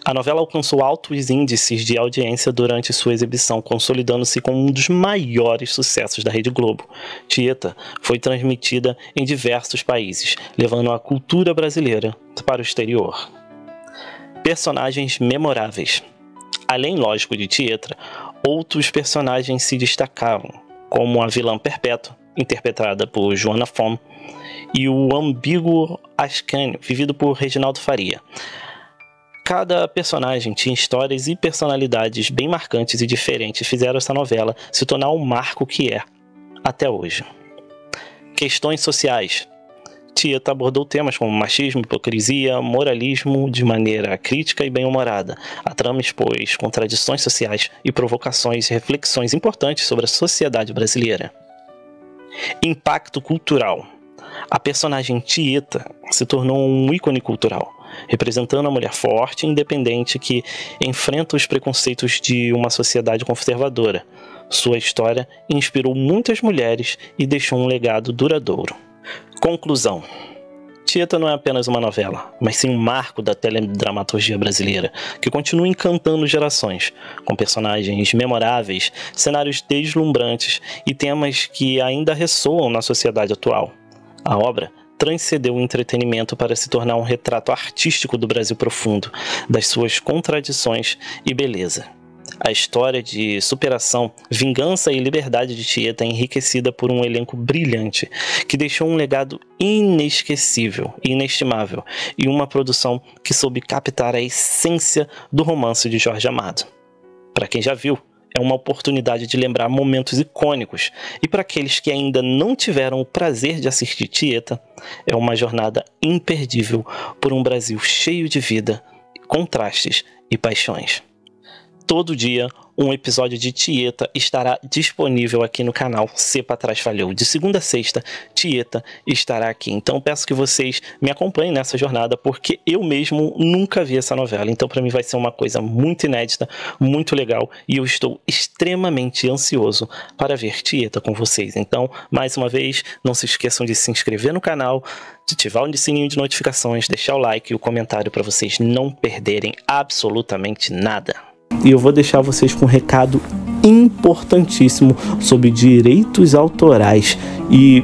A novela alcançou altos índices de audiência durante sua exibição, consolidando-se como um dos maiores sucessos da Rede Globo. Tieta foi transmitida em diversos países, levando a cultura brasileira para o exterior. Personagens memoráveis. Além, lógico, de Tieta, outros personagens se destacavam, como a vilã Perpétua, interpretada por Joana Fon, e o ambíguo Ascânio, vivido por Reginaldo Faria. Cada personagem tinha histórias e personalidades bem marcantes e diferentes, e fizeram essa novela se tornar o marco que é até hoje. Questões sociais. Tieta abordou temas como machismo, hipocrisia, moralismo de maneira crítica e bem-humorada. A trama expôs contradições sociais e provocações e reflexões importantes sobre a sociedade brasileira. Impacto cultural. A personagem Tieta se tornou um ícone cultural, representando a mulher forte e independente que enfrenta os preconceitos de uma sociedade conservadora. Sua história inspirou muitas mulheres e deixou um legado duradouro. Conclusão. Tieta não é apenas uma novela, mas sim um marco da teledramaturgia brasileira, que continua encantando gerações, com personagens memoráveis, cenários deslumbrantes e temas que ainda ressoam na sociedade atual. A obra transcendeu o entretenimento para se tornar um retrato artístico do Brasil profundo, das suas contradições e beleza. A história de superação, vingança e liberdade de Tieta é enriquecida por um elenco brilhante, que deixou um legado inesquecível e inestimável, e uma produção que soube captar a essência do romance de Jorge Amado. Para quem já viu, é uma oportunidade de lembrar momentos icônicos, e para aqueles que ainda não tiveram o prazer de assistir Tieta, é uma jornada imperdível por um Brasil cheio de vida, contrastes e paixões. Todo dia, um episódio de Tieta estará disponível aqui no canal Se Pra Trás Falhou. De segunda a sexta, Tieta estará aqui. Então peço que vocês me acompanhem nessa jornada, porque eu mesmo nunca vi essa novela. Então para mim vai ser uma coisa muito inédita, muito legal, e eu estou extremamente ansioso para ver Tieta com vocês. Então, mais uma vez, não se esqueçam de se inscrever no canal, de ativar o sininho de notificações, deixar o like e o comentário para vocês não perderem absolutamente nada. E eu vou deixar vocês com um recado importantíssimo sobre direitos autorais e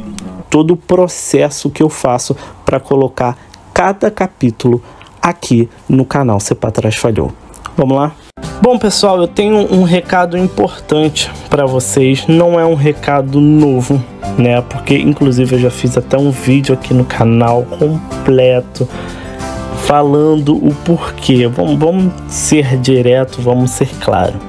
todo o processo que eu faço para colocar cada capítulo aqui no canal Se Pra Trás Falhou. Vamos lá? Bom, pessoal, eu tenho um recado importante para vocês. Não é um recado novo, né? Porque inclusive eu já fiz até um vídeo aqui no canal completo falando o porquê. Vamos ser direto, vamos ser claro.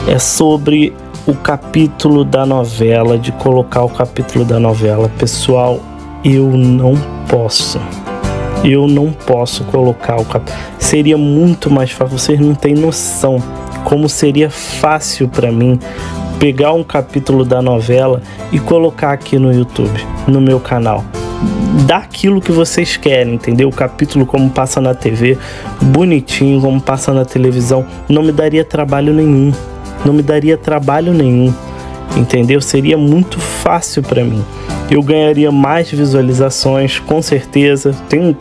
é sobre o capítulo da novela, de colocar o capítulo da novela. Pessoal, eu não posso colocar o capítulo. Seria muito mais fácil, vocês não têm noção como seria fácil para mim pegar um capítulo da novela e colocar aqui no YouTube, no meu canal. Daquilo que vocês querem, entendeu? O capítulo como passa na TV, bonitinho, como passa na televisão, não me daria trabalho nenhum. Entendeu? Seria muito fácil para mim. Eu ganharia mais visualizações, com certeza, tenho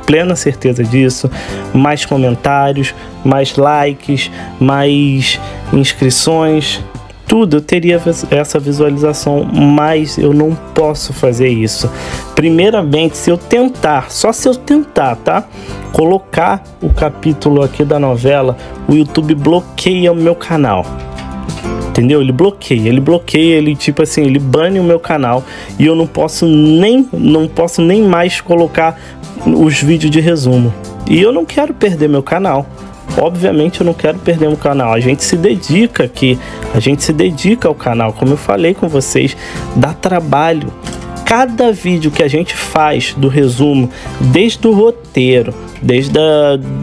plena certeza disso, mais comentários, mais likes, mais inscrições, tudo, eu teria essa visualização, mas eu não posso fazer isso. Primeiramente, se eu tentar, só se eu tentar, tá? Colocar o capítulo aqui da novela, o YouTube bloqueia o meu canal. Entendeu? Ele bloqueia, ele tipo assim, ele bane o meu canal e eu não posso nem mais colocar os vídeos de resumo. E eu não quero perder meu canal. Obviamente eu não quero perder meu canal. A gente se dedica aqui, a gente se dedica ao canal, como eu falei com vocês, dá trabalho. Cada vídeo que a gente faz do resumo, desde o roteiro,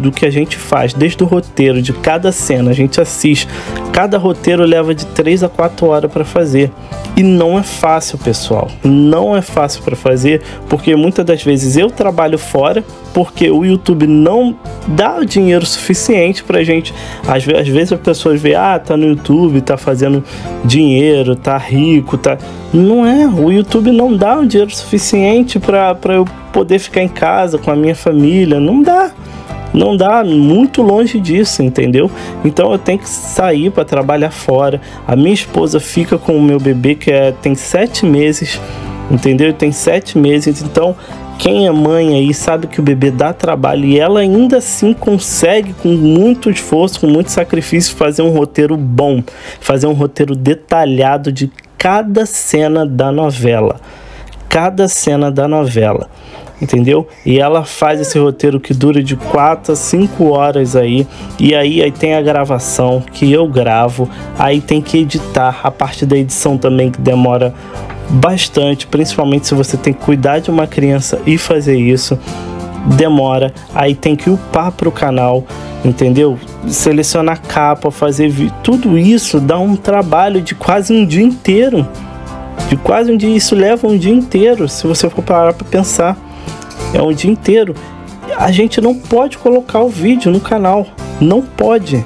do que a gente faz, desde o roteiro de cada cena, a gente assiste. Cada roteiro leva de 3 a 4 horas para fazer. E não é fácil, pessoal. Não é fácil para fazer, porque muitas das vezes eu trabalho fora, porque o YouTube não dá dinheiro suficiente pra gente. Às vezes as pessoas veem, tá no YouTube, tá fazendo dinheiro, tá rico, tá... Não é, o YouTube não dá um dinheiro suficiente para eu poder ficar em casa com a minha família. Não dá, muito longe disso, entendeu? Então eu tenho que sair para trabalhar fora. A minha esposa fica com o meu bebê que tem 7 meses, entendeu? Tem 7 meses, então quem é mãe aí sabe que o bebê dá trabalho e ela ainda assim consegue, com muito esforço, com muito sacrifício, fazer um roteiro bom, fazer um roteiro detalhado de cada cena da novela. Entendeu? E ela faz esse roteiro que dura de 4 a 5 horas aí. E aí tem a gravação que eu gravo. Aí tem que editar. A parte da edição também que demora bastante. Principalmente se você tem que cuidar de uma criança e fazer isso. Demora. Aí tem que upar para o canal. Entendeu? Selecionar capa, fazer vídeo. Tudo isso dá um trabalho de quase um dia inteiro. Isso leva um dia inteiro. Se você for parar para pensar. É um dia inteiro. A gente não pode colocar o vídeo no canal. Não pode.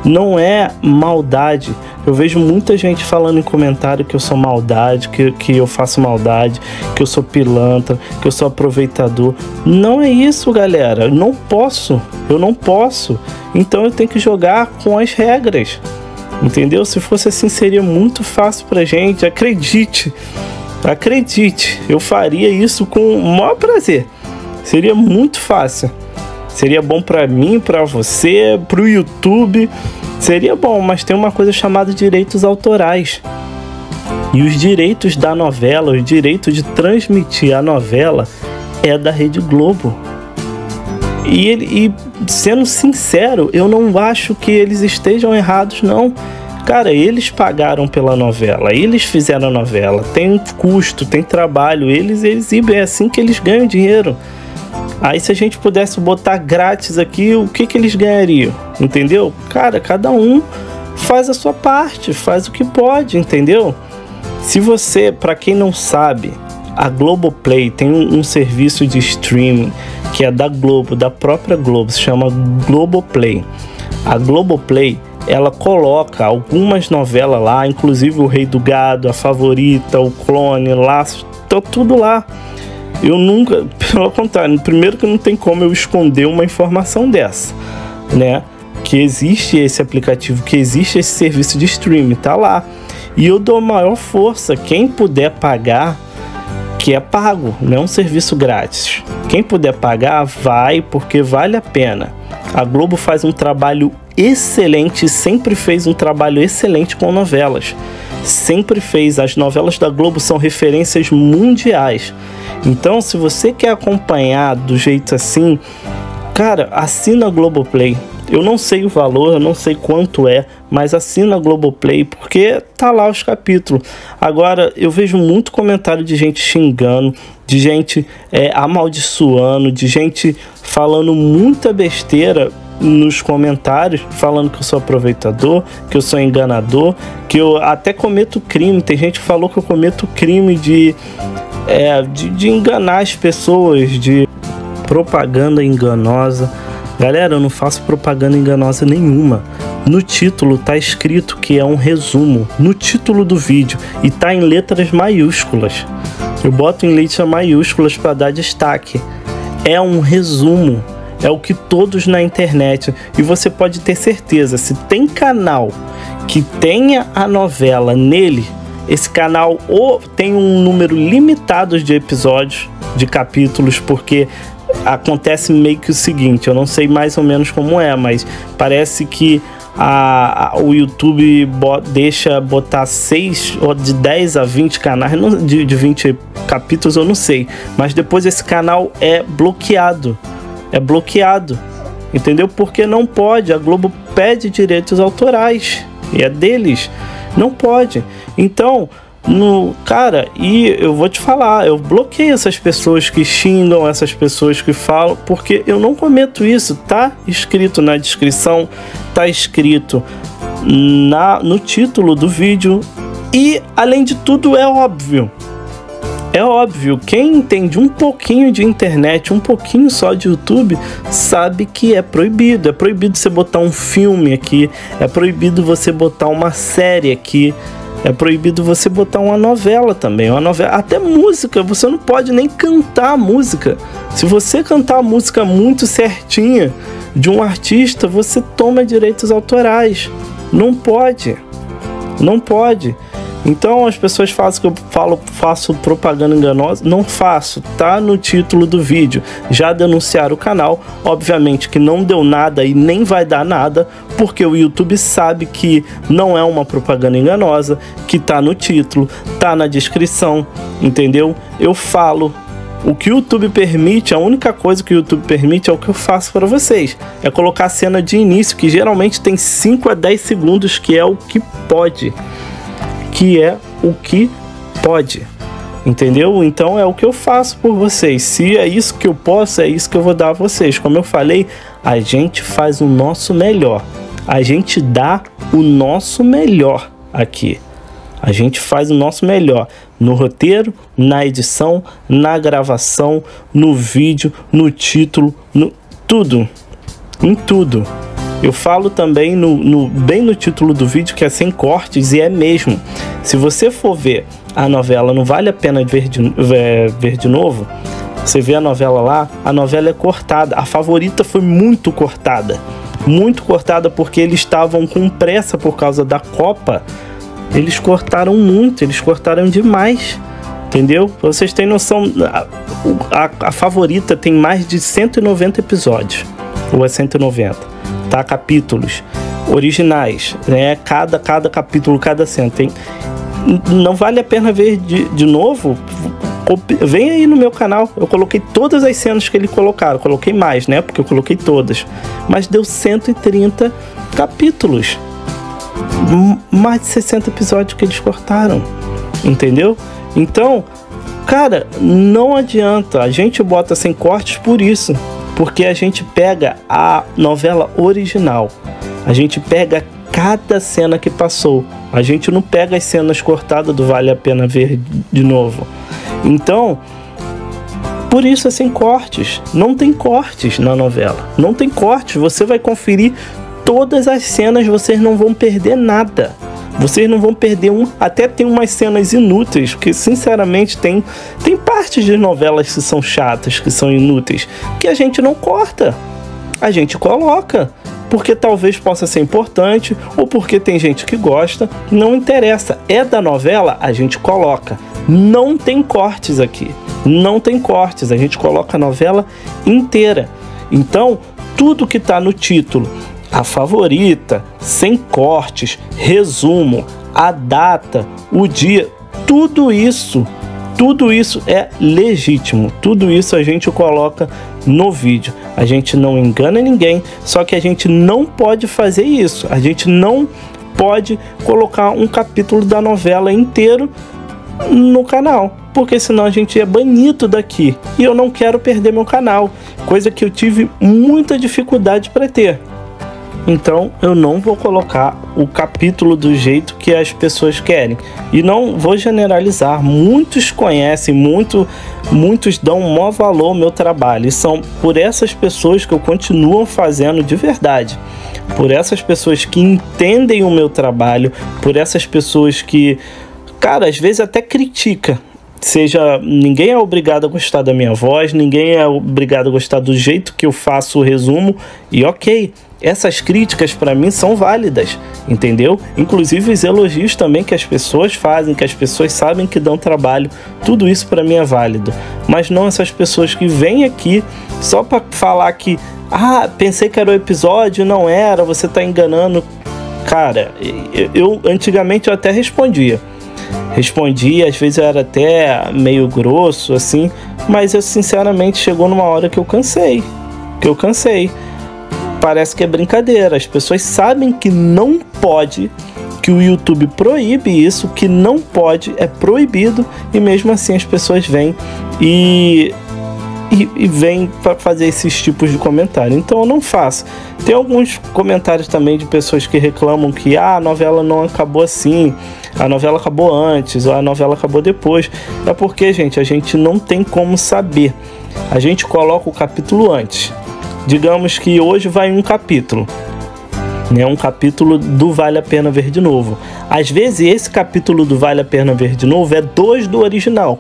Não é maldade. Eu vejo muita gente falando em comentário que eu sou maldade, que eu faço maldade, que eu sou pilantra, que eu sou aproveitador. Não é isso, galera. Eu não posso. Então eu tenho que jogar com as regras. Entendeu? Se fosse assim, seria muito fácil pra gente. Acredite, eu faria isso com o maior prazer. Seria muito fácil. Seria bom pra mim, pra você, pro YouTube. Seria bom, mas tem uma coisa chamada direitos autorais. E os direitos da novela, os direitos de transmitir a novela é da Rede Globo. E sendo sincero, eu não acho que eles estejam errados, não. Cara, eles pagaram pela novela, eles fizeram a novela, tem um custo, tem trabalho, eles exibem, é assim que eles ganham dinheiro. Aí se a gente pudesse botar grátis aqui, o que eles ganhariam? Entendeu? Cara, cada um faz a sua parte, faz o que pode, entendeu? Se você, para quem não sabe, a Globoplay tem um serviço de streaming que é da Globo, da própria Globo, se chama Globoplay. A Globoplay, ela coloca algumas novelas lá, inclusive O Rei do Gado, A Favorita, O Clone, Laços, tá tudo lá. Eu nunca, pelo contrário, primeiro que não tem como eu esconder uma informação dessa, né? Que existe esse aplicativo, que existe esse serviço de streaming, tá lá. E eu dou maior força, quem puder pagar, que é pago, não é um serviço grátis. Quem puder pagar, vai, porque vale a pena. A Globo faz um trabalho excelente, sempre fez um trabalho excelente com novelas. Sempre fez. As novelas da Globo são referências mundiais. Então, se você quer acompanhar do jeito assim, cara, assina a Globoplay. Eu não sei o valor, eu não sei quanto é, mas assina a Globoplay, porque tá lá os capítulos. Agora, eu vejo muito comentário de gente xingando, de gente amaldiçoando, de gente falando muita besteira nos comentários, falando que eu sou aproveitador, que eu sou enganador, que eu até cometo crime. Tem gente que falou que eu cometo crime de enganar as pessoas, de propaganda enganosa. Galera, eu não faço propaganda enganosa nenhuma. No título tá escrito que é um resumo, no título do vídeo, e tá em letras maiúsculas. Eu boto em letras maiúsculas para dar destaque. É um resumo, é o que todos na internet. E você pode ter certeza, se tem canal que tenha a novela nele, esse canal ou tem um número limitado de episódios, de capítulos, porque acontece meio que o seguinte, eu não sei mais ou menos como é, mas parece que o YouTube deixa botar 6 ou de 10 a 20 canais, de 20 capítulos eu não sei, mas depois esse canal é bloqueado, entendeu? Porque não pode, a Globo pede direitos autorais e é deles, não pode. Então, cara, e eu vou te falar, eu bloqueio essas pessoas que xingam, essas pessoas que falam, porque eu não cometo isso. Tá escrito na descrição, tá escrito no título do vídeo, e além de tudo é óbvio, quem entende um pouquinho de internet, um pouquinho só de YouTube, sabe que é proibido você botar um filme aqui, é proibido você botar uma série aqui, é proibido você botar uma novela também, até música, você não pode nem cantar a música. Se você cantar a música muito certinha de um artista, você toma direitos autorais. Não pode. Então as pessoas fazem que eu faço propaganda enganosa. Não faço, tá no título do vídeo. Já denunciaram o canal, obviamente que não deu nada e nem vai dar nada, porque o YouTube sabe que não é uma propaganda enganosa, que tá no título, tá na descrição, entendeu? Eu falo o que o YouTube permite, a única coisa que o YouTube permite é o que eu faço para vocês, é colocar a cena de início, que geralmente tem 5 a 10 segundos, que é o que pode. Entendeu? Então é o que eu faço por vocês. Se é isso que eu posso, é isso que eu vou dar a vocês. Como eu falei, a gente faz o nosso melhor. A gente dá o nosso melhor aqui. A gente faz o nosso melhor no roteiro, na edição, na gravação, no vídeo, no título, em tudo. Eu falo também bem no título do vídeo que é sem cortes, e é mesmo. Se você for ver a novela, não vale a pena ver de novo. Você vê a novela lá, a novela é cortada. A Favorita foi muito cortada, porque eles estavam com pressa por causa da Copa. Eles cortaram muito, eles cortaram demais, entendeu? Pra vocês terem noção, a Favorita tem mais de 190 episódios, ou é 190. Tá, capítulos originais, né? Cada capítulo, cada cena tem. Não vale a pena ver de novo. Vem aí no meu canal, eu coloquei todas as cenas que eles colocaram. Coloquei mais, né? Porque eu coloquei todas. Mas deu 130 capítulos. Mais de 60 episódios que eles cortaram. Entendeu? Então, cara, não adianta. A gente bota sem cortes por isso. Porque a gente pega a novela original, a gente pega cada cena que passou, a gente não pega as cenas cortadas do Vale a Pena Ver de novo. Então, por isso é sem cortes, não tem cortes na novela, não tem cortes, você vai conferir todas as cenas, vocês não vão perder nada. Vocês não vão perder até tem umas cenas inúteis, porque sinceramente tem partes de novelas que são chatas, que são inúteis, que a gente não corta, a gente coloca, porque talvez possa ser importante, ou porque tem gente que gosta, não interessa, é da novela, a gente coloca, não tem cortes aqui, não tem cortes, a gente coloca a novela inteira. Então, tudo que tá no título, A Favorita, sem cortes, resumo, a data, o dia, tudo isso tudo isso é legítimo, tudo isso a gente coloca no vídeo. A gente não engana ninguém, só que a gente não pode fazer isso. A gente não pode colocar um capítulo da novela inteiro no canal, porque senão a gente é banido daqui. E eu não quero perder meu canal, coisa que eu tive muita dificuldade para ter. Então eu não vou colocar o capítulo do jeito que as pessoas querem. E não vou generalizar, muitos conhecem, muitos dão um maior valor ao meu trabalho. E são por essas pessoas que eu continuo fazendo de verdade. Por essas pessoas que entendem o meu trabalho, por essas pessoas que, cara, às vezes até critica. Ninguém é obrigado a gostar da minha voz, ninguém é obrigado a gostar do jeito que eu faço o resumo. E ok, essas críticas para mim são válidas, entendeu? Inclusive os elogios também que as pessoas fazem, que as pessoas sabem que dão trabalho, tudo isso para mim é válido. Mas não essas pessoas que vêm aqui só para falar que pensei que era o episódio, não era, você tá enganando. Cara, eu antigamente eu até respondia, às vezes eu era até meio grosso assim, mas eu sinceramente chegou numa hora que eu cansei. Parece que é brincadeira, as pessoas sabem que não pode, que o YouTube proíbe isso, que não pode, é proibido, e mesmo assim as pessoas vêm e vêm para fazer esses tipos de comentário. Então eu não faço. Tem alguns comentários também de pessoas que reclamam que a novela não acabou assim, a novela acabou antes, ou a novela acabou depois. É porque, gente, a gente não tem como saber. A gente coloca o capítulo antes. Digamos que hoje vai um capítulo, né? Um capítulo do Vale a Pena Ver de Novo. Às vezes esse capítulo do Vale a Pena Ver de Novo é 2 do original,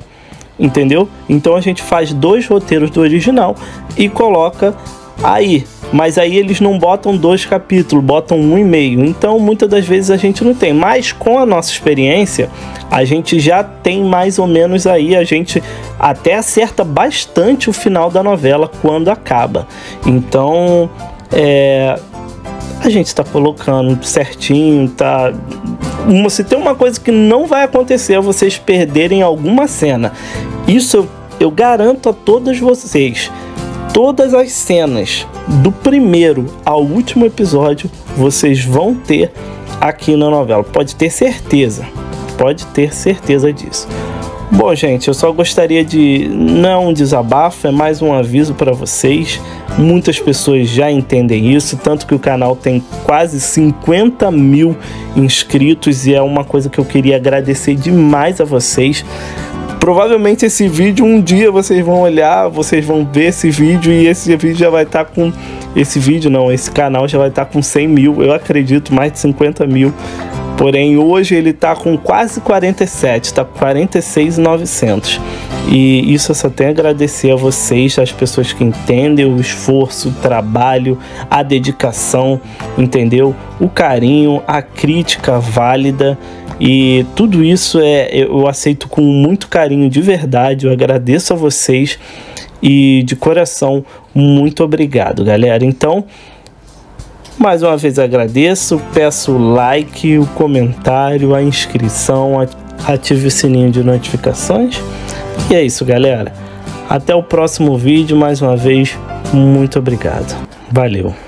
entendeu? Então a gente faz 2 roteiros do original e coloca aí. Mas aí eles não botam 2 capítulos, botam 1,5. Então muitas das vezes a gente não tem. Mas com a nossa experiência, a gente já tem mais ou menos aí, a gente até acerta bastante o final da novela quando acaba. Então a gente está colocando certinho, tá? Se tem uma coisa que não vai acontecer é vocês perderem alguma cena. Isso eu garanto a todos vocês. Todas as cenas do primeiro ao último episódio vocês vão ter aqui na novela. Pode ter certeza disso. Bom, gente, eu só gostaria de... Não é um desabafo, é mais um aviso para vocês. Muitas pessoas já entendem isso, tanto que o canal tem quase 50 mil inscritos e é uma coisa que eu queria agradecer demais a vocês. Provavelmente esse vídeo, um dia vocês vão olhar, vocês vão ver esse vídeo e esse vídeo já vai estar com... Esse canal já vai estar com 100 mil, eu acredito, mais de 50 mil. Porém, hoje ele está com quase 47, está com 46.900. E isso eu só tenho a agradecer a vocês, as pessoas que entendem o esforço, o trabalho, a dedicação, entendeu? O carinho, a crítica válida. E tudo isso eu aceito com muito carinho, de verdade. Eu agradeço a vocês e de coração, muito obrigado, galera. Então, mais uma vez agradeço, peço o like, o comentário, a inscrição, ative o sininho de notificações. E é isso, galera. Até o próximo vídeo, mais uma vez, muito obrigado. Valeu!